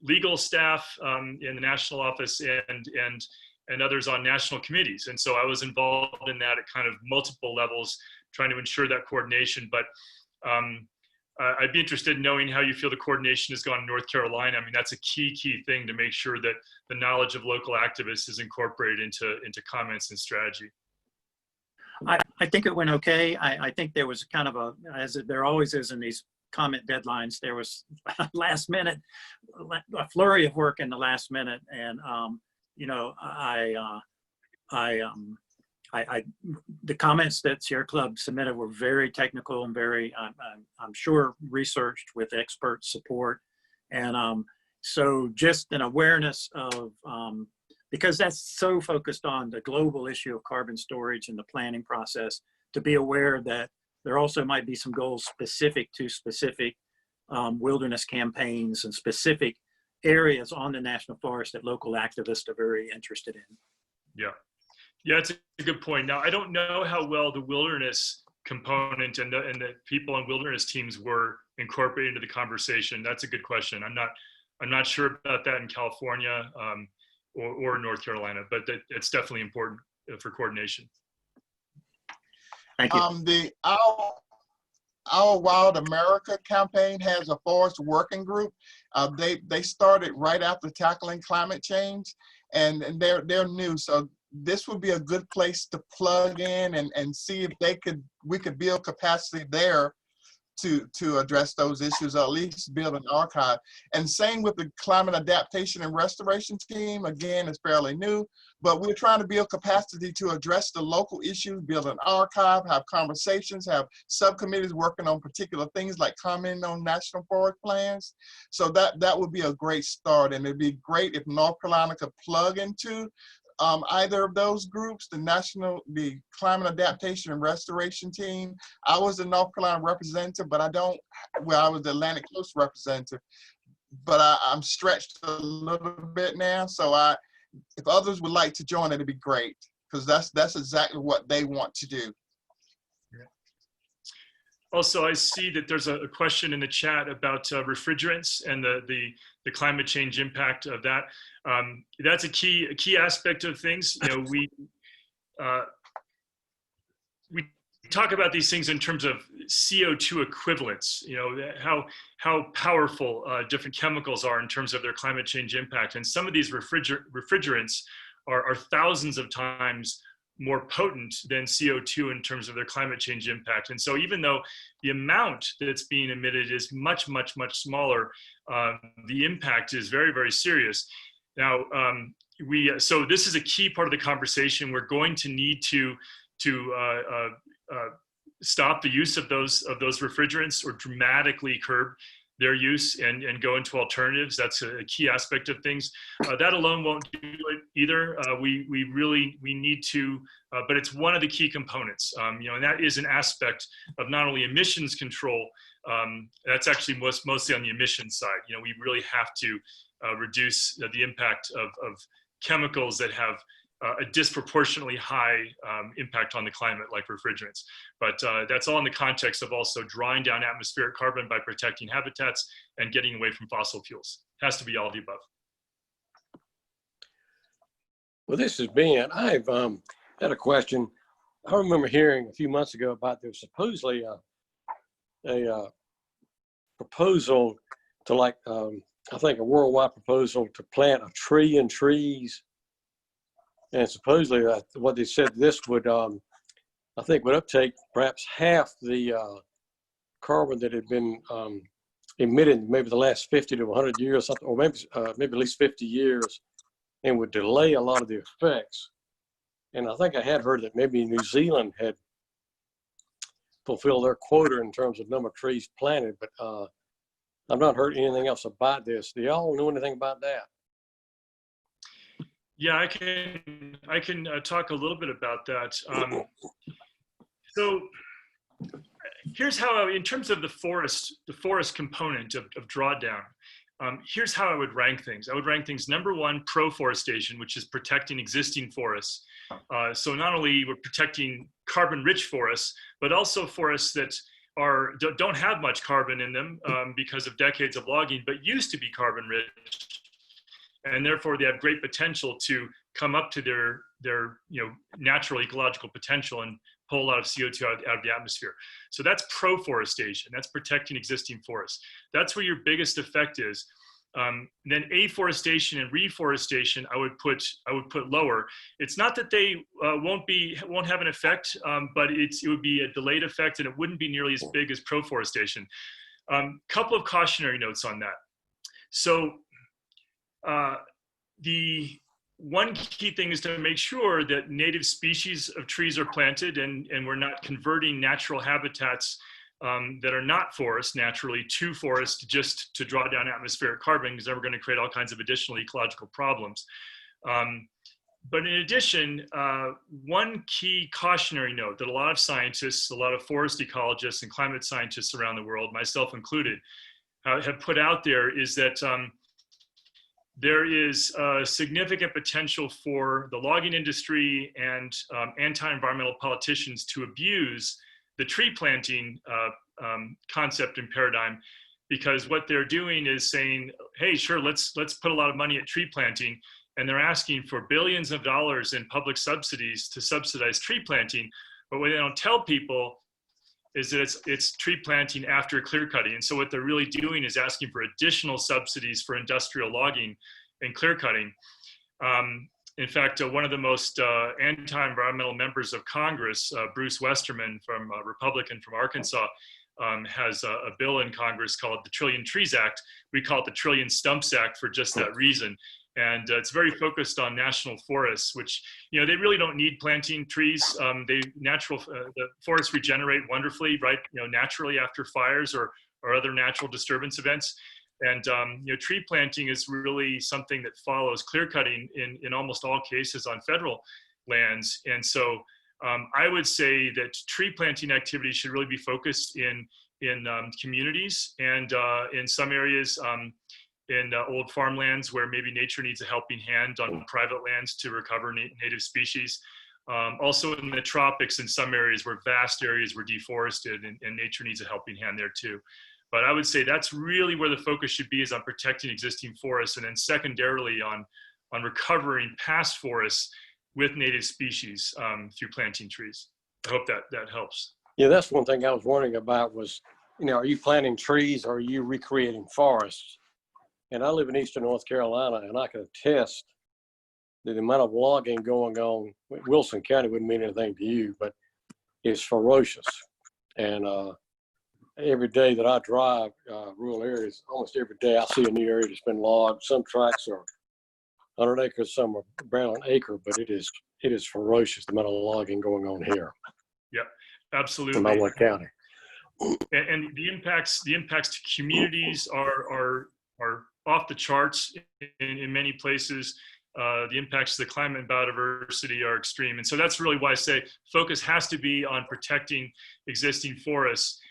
legal staff in the national office, and others on national committees. And so I was involved in that at kind of multiple levels, trying to ensure that coordination. But I'd be interested in knowing how you feel the coordination has gone in North Carolina. That's a key thing to make sure that the knowledge of local activists is incorporated into comments and strategy. I think it went okay. I think there was kind of as there always is in these comment deadlines, there was a flurry of work in the last minute. And, the comments that Sierra Club submitted were very technical and very, I'm sure, researched with expert support. And so just an awareness of, because that's so focused on the global issue of carbon storage and the planning process, to be aware that there also might be some goals specific to specific wilderness campaigns and specific areas on the national forest that local activists are very interested in. Yeah, it's a good point. Now, I don't know how well the wilderness component and the people on wilderness teams were incorporated into the conversation. That's a good question. I'm not sure about that in California or North Carolina, but it's definitely important for coordination. Thank you. Our Wild America campaign has a forest working group. They started right after tackling climate change, and they're new. So this would be a good place to plug in and see if we could build capacity there to address those issues, or at least build an archive. And same with the climate adaptation and restoration team. Again, it's fairly new, but we're trying to build capacity to address the local issues, build an archive, have conversations, have subcommittees working on particular things like commenting on national forest plans. So that would be a great start, and it'd be great if North Carolina could plug into either of those groups, the climate adaptation and restoration team. I was the North Carolina representative, but I was the Atlantic Coast representative, but I'm stretched a little bit now. So if others would like to join, it'd be great, because that's exactly what they want to do. Also, I see that there's a question in the chat about refrigerants and the climate change impact of that. That's a key aspect of things. we talk about these things in terms of CO2 equivalents, you know, how powerful different chemicals are in terms of their climate change impact. And some of these refrigerants are thousands of times more potent than CO2 in terms of their climate change impact. And so even though the amount that's being emitted is much, much, much smaller, the impact is very, very serious. Now, so this is a key part of the conversation. We're going to need to stop the use of those refrigerants or dramatically curb their use and go into alternatives. That's a key aspect of things. That alone won't do it either. We need to, but it's one of the key components. You know, and that is an aspect of not only emissions control. That's actually mostly on the emissions side. You know, we really have to reduce the impact of chemicals that have a disproportionately high impact on the climate, like refrigerants. But that's all in the context of also drawing down atmospheric carbon by protecting habitats and getting away from fossil fuels. It has to be all of the above. Well, this is Ben. I've had a question. I remember hearing a few months ago about there was supposedly a proposal to, like, I think a worldwide proposal to plant a trillion trees. And supposedly what they said this would, I think, would uptake perhaps half the carbon that had been emitted maybe the last 50 to 100 years, or maybe at least 50 years, and would delay a lot of the effects. And I think I had heard that maybe New Zealand had fulfilled their quota in terms of number of trees planted, but I've not heard anything else about this. Do y'all know anything about that? Yeah, I can talk a little bit about that. So here's how, in terms of the forest component of drawdown, here's how I would rank things. I would rank things, number one, pro-forestation, which is protecting existing forests. So not only we're protecting carbon-rich forests, but also forests that don't have much carbon in them because of decades of logging, but used to be carbon-rich. And therefore they have great potential to come up to their natural ecological potential and pull a lot of CO2 out of the atmosphere. So that's pro-forestation. That's protecting existing forests. That's where your biggest effect is. Then afforestation and reforestation, I would put lower. It's not that they won't have an effect, but it would be a delayed effect, and it wouldn't be nearly as big as pro-forestation. Couple of cautionary notes on that. So the one key thing is to make sure that native species of trees are planted and we're not converting natural habitats that are not forest naturally to forest just to draw down atmospheric carbon, because then we're going to create all kinds of additional ecological problems. But in addition, one key cautionary note that a lot of scientists, a lot of forest ecologists and climate scientists around the world, myself included, have put out there is that there is significant potential for the logging industry and anti-environmental politicians to abuse the tree planting concept and paradigm, because what they're doing is saying, hey, sure, let's put a lot of money at tree planting, and they're asking for billions of dollars in public subsidies to subsidize tree planting. But what they don't tell people is that it's tree planting after clear cutting. And so what they're really doing is asking for additional subsidies for industrial logging and clear cutting. In fact, one of the most anti-environmental members of Congress, Bruce Westerman, a Republican from Arkansas, has a bill in Congress called the Trillion Trees Act. We call it the Trillion Stumps Act for just that reason. And it's very focused on national forests, which, they really don't need planting trees. The forests regenerate wonderfully, right? Naturally after fires or other natural disturbance events. And tree planting is really something that follows clear cutting in almost all cases on federal lands. And so I would say that tree planting activities should really be focused in communities and in some areas in old farmlands where maybe nature needs a helping hand on private lands to recover native species. Also in the tropics, in some areas where vast areas were deforested and nature needs a helping hand there too. But I would say that's really where the focus should be, is on protecting existing forests, and then secondarily on recovering past forests with native species through planting trees. I hope that helps. Yeah, that's one thing I was wondering about was, are you planting trees or are you recreating forests? And I live in Eastern North Carolina, and I can attest that the amount of logging going on, Wilson County wouldn't mean anything to you, but it's ferocious. And every day that I drive rural areas, almost every day I see a new area that's been logged. Some tracts are 100 acres, some are around an acre, but it is ferocious, the amount of logging going on here. Yeah, absolutely. In my Wood County. And the impacts to communities are off the charts in many places. The impacts to the climate and biodiversity are extreme. And so that's really why I say focus has to be on protecting existing forests,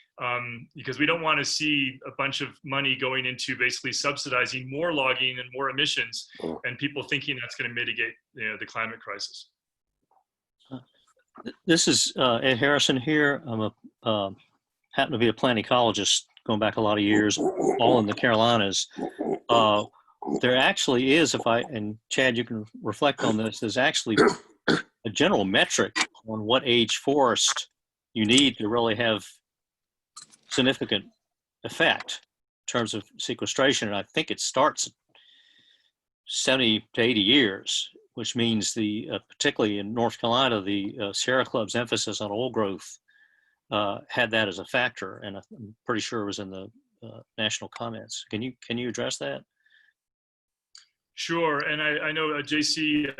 because we don't want to see a bunch of money going into basically subsidizing more logging and more emissions, and people thinking that's going to mitigate the climate crisis. This is Ed Harrison here. I'm happen to be a plant ecologist going back a lot of years, all in the Carolinas. There actually is, and Chad, you can reflect on this, there's actually a general metric on what age forest you need to really have significant effect in terms of sequestration. And I think it starts at 70 to 80 years, which means particularly in North Carolina, the Sierra Club's emphasis on old growth had that as a factor. And I'm pretty sure it was in the national comments. Can you address that? Sure, and I know JC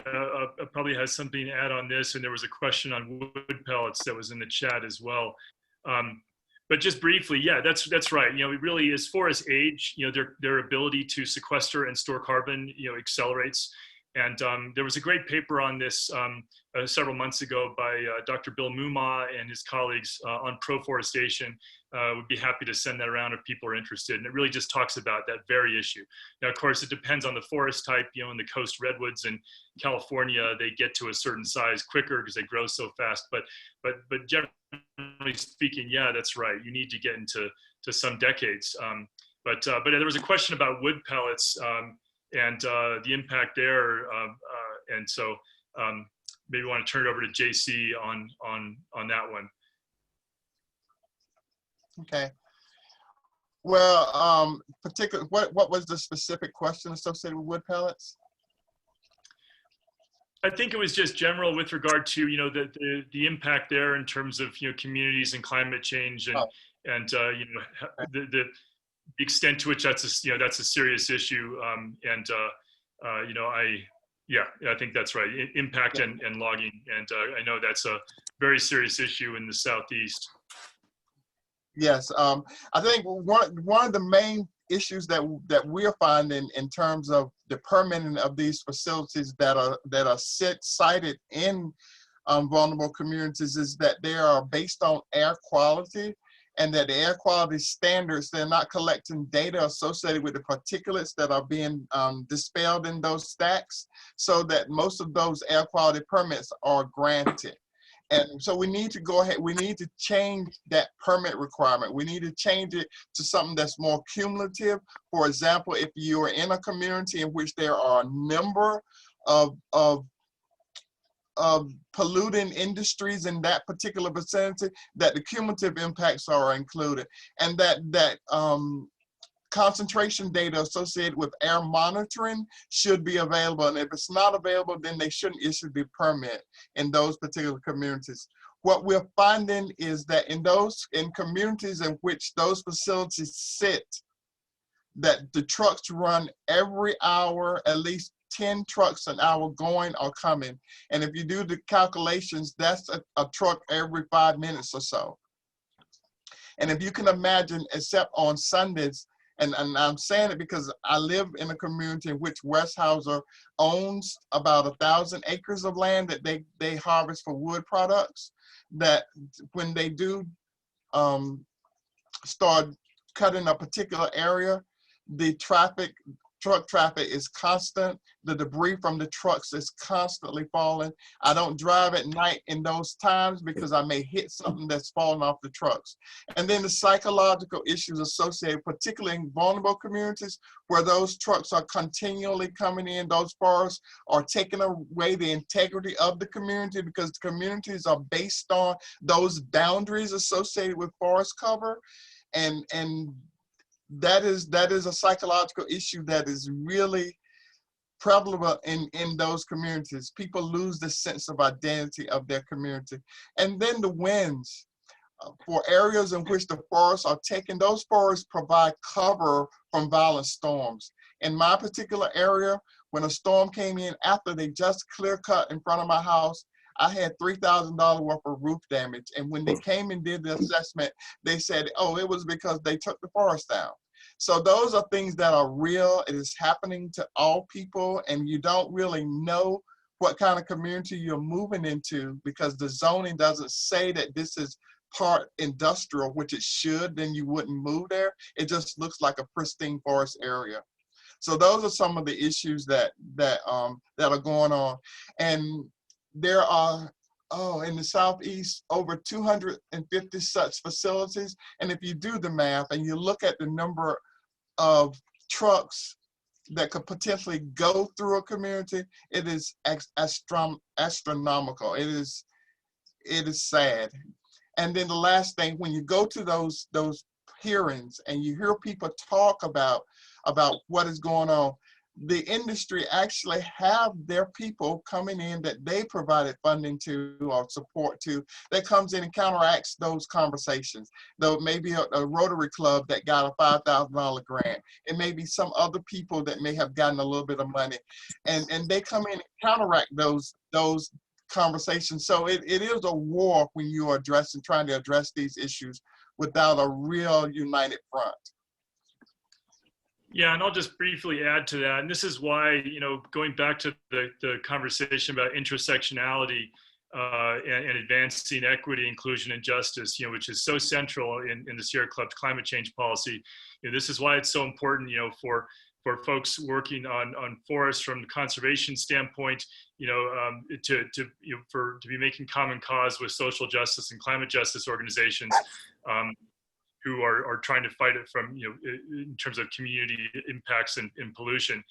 probably has something to add on this, and there was a question on wood pellets that was in the chat as well. But just briefly, yeah, that's right. It really, as far as age, their ability to sequester and store carbon, accelerates. And there was a great paper on this several months ago by Dr. Bill Mumma and his colleagues on proforestation. Would be happy to send that around if people are interested. And it really just talks about that very issue. Now, of course, it depends on the forest type. In the coast redwoods in California, they get to a certain size quicker because they grow so fast. But generally speaking, yeah, that's right. You need to get into some decades. But there was a question about wood pellets. And the impact there, and so maybe want to turn it over to JC on that one. Okay. Well, what was the specific question associated with wood pellets? I think it was just general with regard to the impact there in terms of communities and climate change and the extent to which that's a serious issue, I think that's right. Impact and logging, and I know that's a very serious issue in the Southeast. Yes, I think one of the main issues that we're finding in terms of the permitting of these facilities that are sited in vulnerable communities is that they are based on air quality. And that the air quality standards, they're not collecting data associated with the particulates that are being dispelled in those stacks, so that most of those air quality permits are granted. And so we need to go ahead, we need to change that permit requirement. We need to change it to something that's more cumulative. For example, if you are in a community in which there are a number of polluting industries in that particular vicinity, that the cumulative impacts are included, and that concentration data associated with air monitoring should be available. And if it's not available, then they shouldn't issue the permit in those particular communities. What we're finding is that in communities in which those facilities sit, that the trucks run every hour, at least 10 trucks an hour going or coming. And if you do the calculations, that's a truck every 5 minutes or so. And if you can imagine, except on Sundays, and I'm saying it because I live in a community in which Westhauser owns about 1,000 acres of land that they harvest for wood products, that when they do start cutting a particular area, the traffic truck traffic is constant. The debris from the trucks is constantly falling. I don't drive at night in those times because I may hit something that's falling off the trucks. And then the psychological issues associated, particularly in vulnerable communities, where those trucks are continually coming in, those forests are taking away the integrity of the community because the communities are based on those boundaries associated with forest cover. And that is a psychological issue that is really prevalent in those communities. People lose the sense of identity of their community. And then the winds. For areas in which the forests are taken, those forests provide cover from violent storms. In my particular area, when a storm came in after they just clear cut in front of my house, I had $3,000 worth of roof damage. And when they came and did the assessment, they said, oh, it was because they took the forest down. So those are things that are real. It is happening to all people, and you don't really know what kind of community you're moving into because the zoning doesn't say that this is part industrial, which it should, then you wouldn't move there. It just looks like a pristine forest area. So those are some of the issues that are going on. And there are, in the Southeast, over 250 such facilities. And if you do the math and you look at the number of trucks that could potentially go through a community, it is astronomical. It is sad. And then the last thing, when you go to those hearings and you hear people talk about what is going on, the industry actually have their people coming in that they provided funding to or support to that comes in and counteracts those conversations. Though it may be a Rotary Club that got a $5,000 grant. It may be some other people that may have gotten a little bit of money, and they come in and counteract those conversations. So it is a war when you are trying to address these issues without a real united front. Yeah, and I'll just briefly add to that. And this is why, going back to the conversation about intersectionality and advancing equity, inclusion, and justice, which is so central in the Sierra Club's climate change policy. This is why it's so important, for folks working on forests from the conservation standpoint, to be making common cause with social justice and climate justice organizations. Who are trying to fight it from, in terms of community impacts and pollution,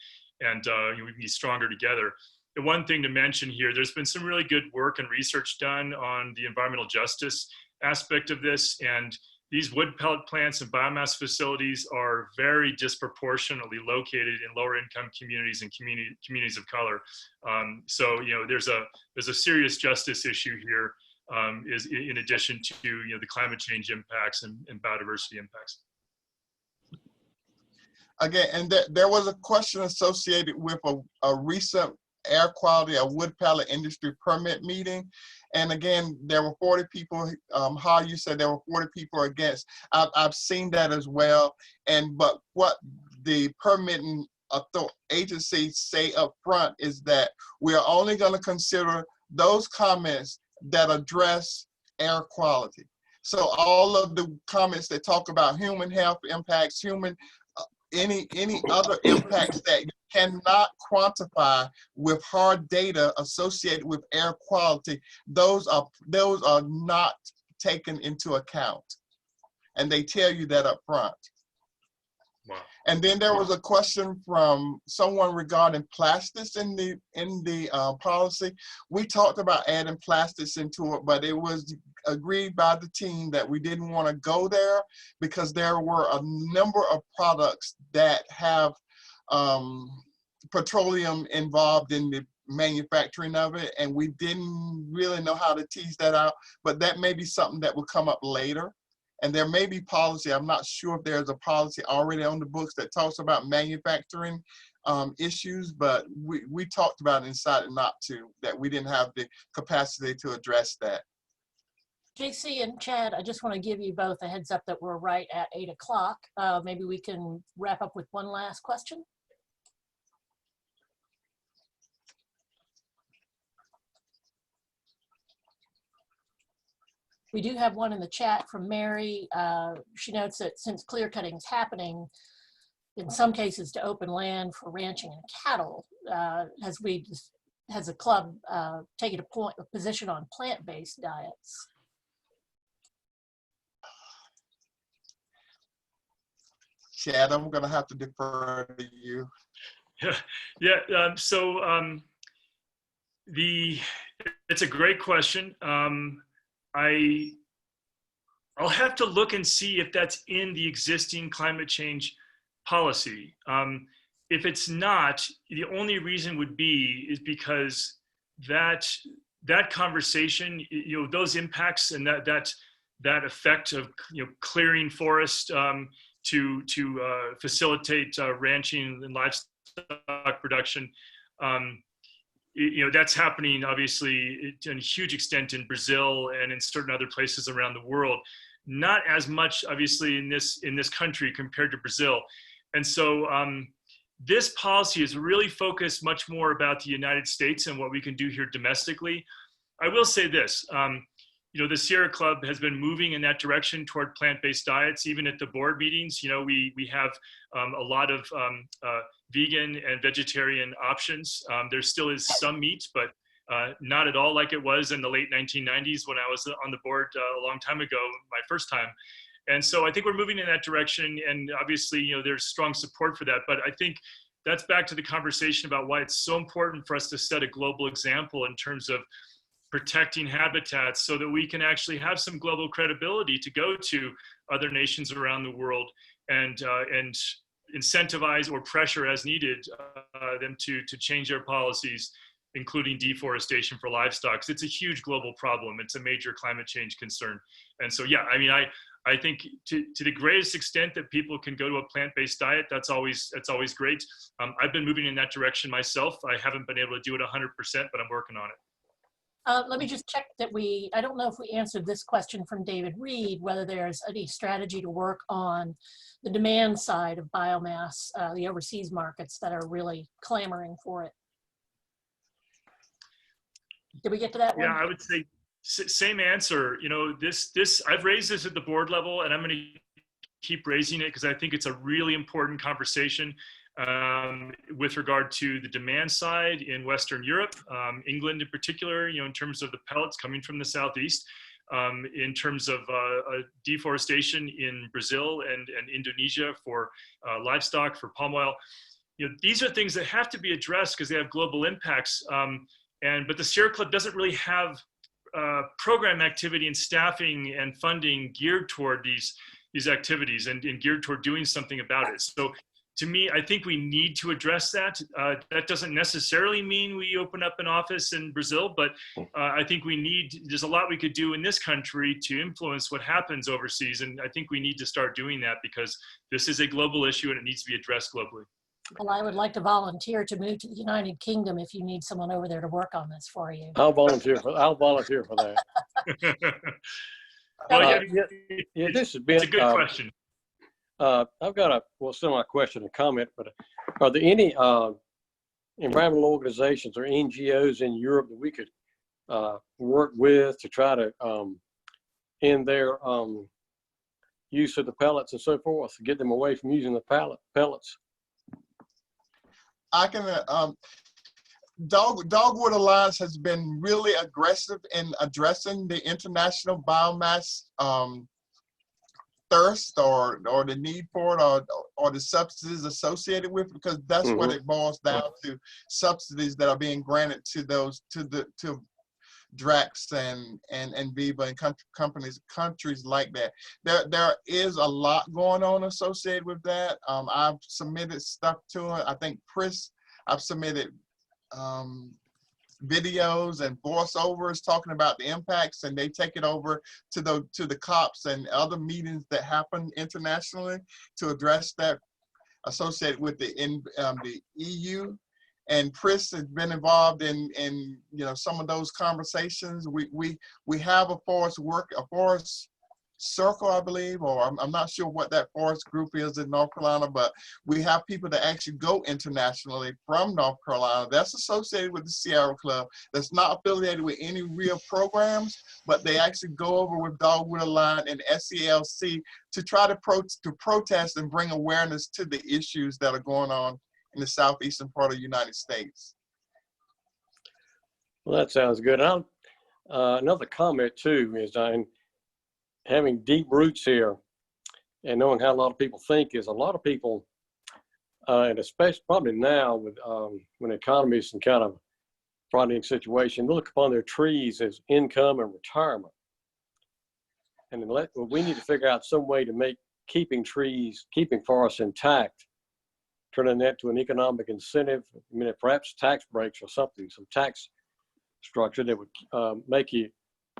and we can be stronger together. The one thing to mention here, there's been some really good work and research done on the environmental justice aspect of this, and these wood pellet plants and biomass facilities are very disproportionately located in lower income communities and communities of color. So there's a serious justice issue here. Is in addition to the climate change impacts and biodiversity impacts. Again, and there was a question associated with a recent air quality, a wood pellet industry permit meeting. And again, there were 40 people, how you said there were 40 people against. I've seen that as well. But what the permitting agencies say up front is that we are only going to consider those comments that address air quality. So all of the comments that talk about human health impacts, any other impacts that you cannot quantify with hard data associated with air quality, those are not taken into account. And they tell you that up front. Wow. And then there was a question from someone regarding plastics in the policy. We talked about adding plastics into it, but it was agreed by the team that we didn't want to go there because there were a number of products that have petroleum involved in the manufacturing of it, and we didn't really know how to tease that out. But that may be something that will come up later. And there may be policy, I'm not sure if there's a policy already on the books that talks about manufacturing issues, but we talked about it and decided not to, that we didn't have the capacity to address that. JC and Chad, I just want to give you both a heads up that we're right at 8 o'clock. Maybe we can wrap up with one last question. We do have one in the chat from Mary. She notes that since clear cutting is happening, in some cases to open land for ranching and cattle. Has a club taken a position on plant-based diets? Chad, I'm going to have to defer to you. It's a great question. I'll have to look and see if that's in the existing climate change policy. If it's not, the only reason would be is because that conversation, those impacts and that effect of clearing forest to facilitate ranching and livestock production, that's happening obviously to a huge extent in Brazil and in certain other places around the world. Not as much obviously in this country compared to Brazil. And so this policy is really focused much more about the United States and what we can do here domestically. I will say this, the Sierra Club has been moving in that direction toward plant-based diets. Even at the board meetings, we have a lot of vegan and vegetarian options. There still is some meat, but not at all like it was in the late 1990s when I was on the board a long time ago, my first time. And so I think we're moving in that direction, and obviously, there's strong support for that. But I think that's back to the conversation about why it's so important for us to set a global example in terms of protecting habitats, so that we can actually have some global credibility to go to other nations around the world and incentivize or pressure as needed them to change their policies, including deforestation for livestock. It's a huge global problem. It's a major climate change concern. And so, yeah, I mean, I think to the greatest extent that people can go to a plant-based diet, that's always great. I've been moving in that direction myself. I haven't been able to do it 100%, but I'm working on it. Let me just check that I don't know if we answered this question from David Reed, whether there's any strategy to work on the demand side of biomass, the overseas markets that are really clamoring for it. Did we get to that one? Yeah, I would say same answer. I've raised this at the board level, and I'm going to keep raising it because I think it's a really important conversation with regard to the demand side in Western Europe, England in particular, in terms of the pellets coming from the Southeast, in terms of deforestation in Brazil and Indonesia for livestock, for palm oil. These are things that have to be addressed because they have global impacts. But the Sierra Club doesn't really have program activity and staffing and funding geared toward these activities and geared toward doing something about it. So to me, I think we need to address that. That doesn't necessarily mean we open up an office in Brazil, but I think there's a lot we could do in this country to influence what happens overseas. And I think we need to start doing that because this is a global issue and it needs to be addressed globally. Well, I would like to volunteer to move to the United Kingdom if you need someone over there to work on this for you. I'll volunteer for that. This has been it's a good question. I've got semi-question and comment, but are there any environmental organizations or NGOs in Europe that we could work with to try to end their use of the pellets and so forth, to get them away from using the pellets? I can, Dogwood Alliance has been really aggressive in addressing the international biomass thirst or the need for it or the subsidies associated with it, because that's what it boils down to, subsidies that are being granted to Drax and Viva and countries like that. There is a lot going on associated with that. I've submitted stuff to it. I think Chris, I've submitted videos and voiceovers talking about the impacts, and they take it over to the COPs and other meetings that happen internationally to address that associated with the EU. And Chris has been involved in some of those conversations. We have a forest Circle, I believe, or I'm not sure what that forest group is in North Carolina, but we have people that actually go internationally from North Carolina that's associated with the Sierra Club, that's not affiliated with any real programs, but they actually go over with Dogwood Line and SCLC to try to protest and bring awareness to the issues that are going on in the southeastern part of the United States. Well, that sounds good. Another comment too is having deep roots here and knowing how a lot of people think is a lot of people, and especially probably now with when the economy is in kind of frightening situation, look upon their trees as income and retirement. And we need to figure out some way to make keeping forests intact, turning that to an economic incentive. I mean, perhaps tax breaks or something, some tax structure that would make it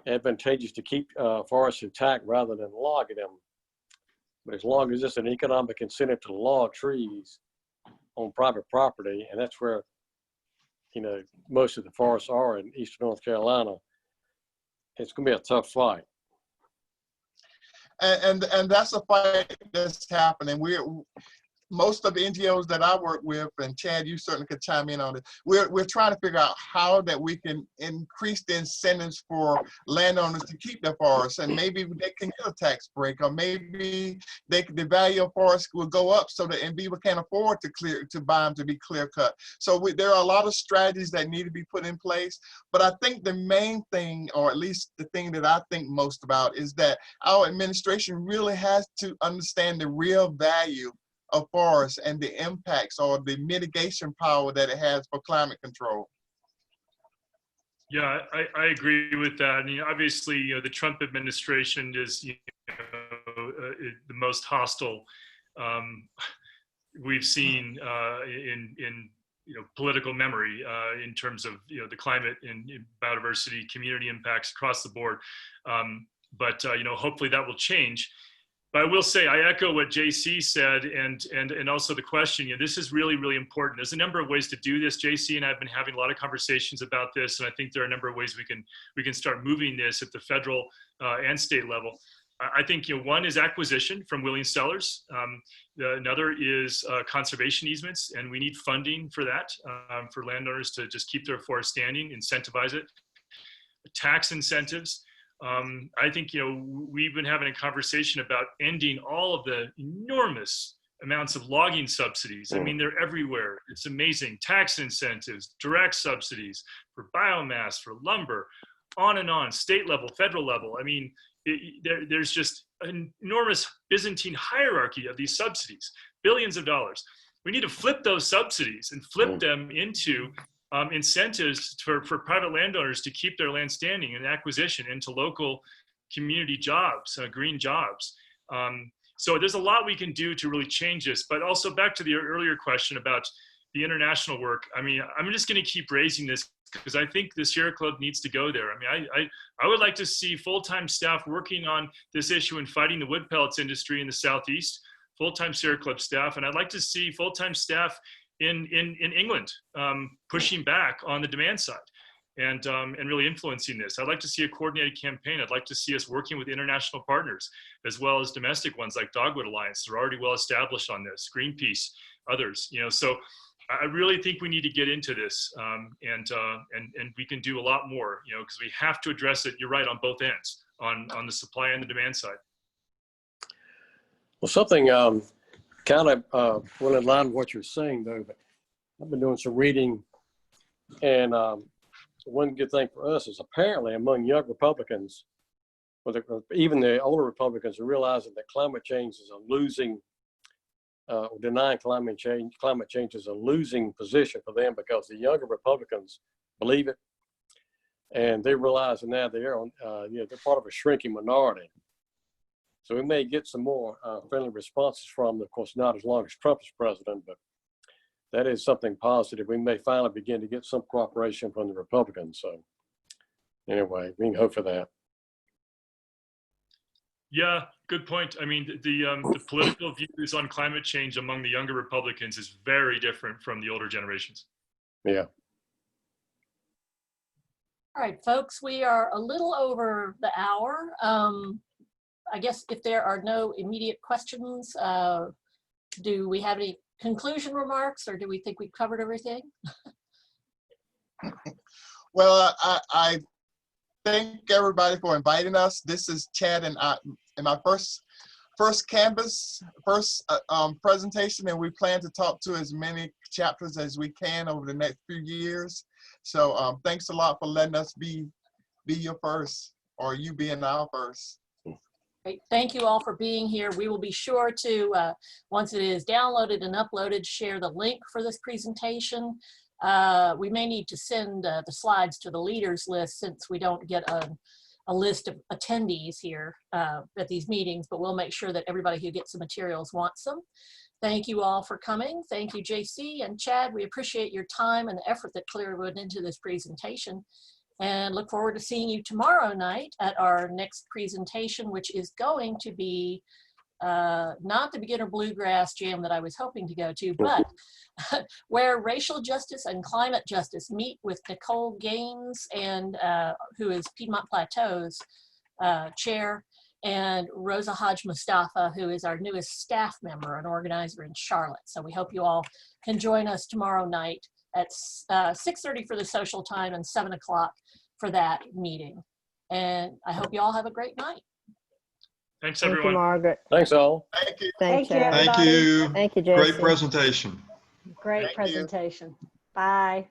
advantageous to keep forests intact rather than logging them. But as long as it's an economic incentive to log trees on private property, and that's where, you know, most of the forests are in eastern North Carolina, it's going to be a tough fight. And that's a fight that's happening. Most of the NGOs that I work with, and Chad, you certainly could chime in on it, we're trying to figure out how that we can increase the incentives for landowners to keep their forests, and maybe they can get a tax break, or maybe the value of forests will go up so that people can't afford to buy them to be clear cut. So there are a lot of strategies that need to be put in place, but I think the main thing, or at least the thing that I think most about, is that our administration really has to understand the real value of forests and the impacts or the mitigation power that it has for climate control. Yeah, I agree with that. And obviously, the Trump administration is the most hostile we've seen in political memory in terms of the climate and biodiversity, community impacts across the board. But hopefully that will change. But I will say, I echo what JC said, and also the question, this is really, really important. There's a number of ways to do this. JC and I have been having a lot of conversations about this, and I think there are a number of ways we can start moving this at the federal and state level. I think one is acquisition from willing sellers. Another is conservation easements, and we need funding for that, for landowners to just keep their forest standing, incentivize it. Tax incentives. I think, we've been having a conversation about ending all of the enormous amounts of logging subsidies. I mean, they're everywhere. It's amazing. Tax incentives, direct subsidies for biomass, for lumber, on and on, state level, federal level. I mean, there's just an enormous Byzantine hierarchy of these subsidies, billions of dollars. We need to flip those subsidies and flip them into incentives for private landowners to keep their land standing and acquisition into local community jobs, green jobs. So there's a lot we can do to really change this, but also back to the earlier question about the international work. I mean, I'm just going to keep raising this because I think the Sierra Club needs to go there. I mean, I would like to see full-time staff working on this issue and fighting the wood pellets industry in the Southeast, full-time Sierra Club staff, and I'd like to see full-time staff in England, pushing back on the demand side and really influencing this. I'd like to see a coordinated campaign. I'd like to see us working with international partners as well as domestic ones like Dogwood Alliance. They're already well established on this, Greenpeace, others. So I really think we need to get into this, and we can do a lot more, because we have to address it. You're right, on both ends, on the supply and the demand side. Well, something kind of well in line with what you're saying, though, but I've been doing some reading, and one good thing for us is apparently among young Republicans, even the older Republicans, are realizing that climate change is a losing, denying climate change is a losing position for them, because the younger Republicans believe it, and they realize now they're part of a shrinking minority. So we may get some more friendly responses from them. Of course, not as long as Trump is president, but that is something positive. We may finally begin to get some cooperation from the Republicans. So anyway, we can hope for that. Yeah, good point. I mean, the political views on climate change among the younger Republicans is very different from the older generations. Yeah. All right, folks, we are a little over the hour. I guess if there are no immediate questions, do we have any conclusion remarks, or do we think we've covered everything? Well, I thank everybody for inviting us. This is Chad and I, in my first Canvas, presentation, and we plan to talk to as many chapters as we can over the next few years. So thanks a lot for letting us be your first, or you being our first. Great. Thank you all for being here. We will be sure to, once it is downloaded and uploaded, share the link for this presentation. We may need to send the slides to the leaders list, since we don't get a list of attendees here at these meetings, but we'll make sure that everybody who gets the materials wants them. Thank you all for coming. Thank you, JC and Chad. We appreciate your time and the effort that clearly went into this presentation, and look forward to seeing you tomorrow night at our next presentation, which is going to be not the beginner bluegrass jam that I was hoping to go to, but where racial justice and climate justice meet with Nicole Gaines, and who is Piedmont Plateau's chair, and Rosa Hodge Mustafa, who is our newest staff member and organizer in Charlotte. So we hope you all can join us tomorrow night at 6:30 for the social time and 7 o'clock for that meeting. And I hope you all have a great night. Thanks, Thank everyone. you, Margaret. Thanks all. Thank you. Thank you, Thank everybody. you. Thank you, Great JC. presentation. Great Thank you. presentation. Bye.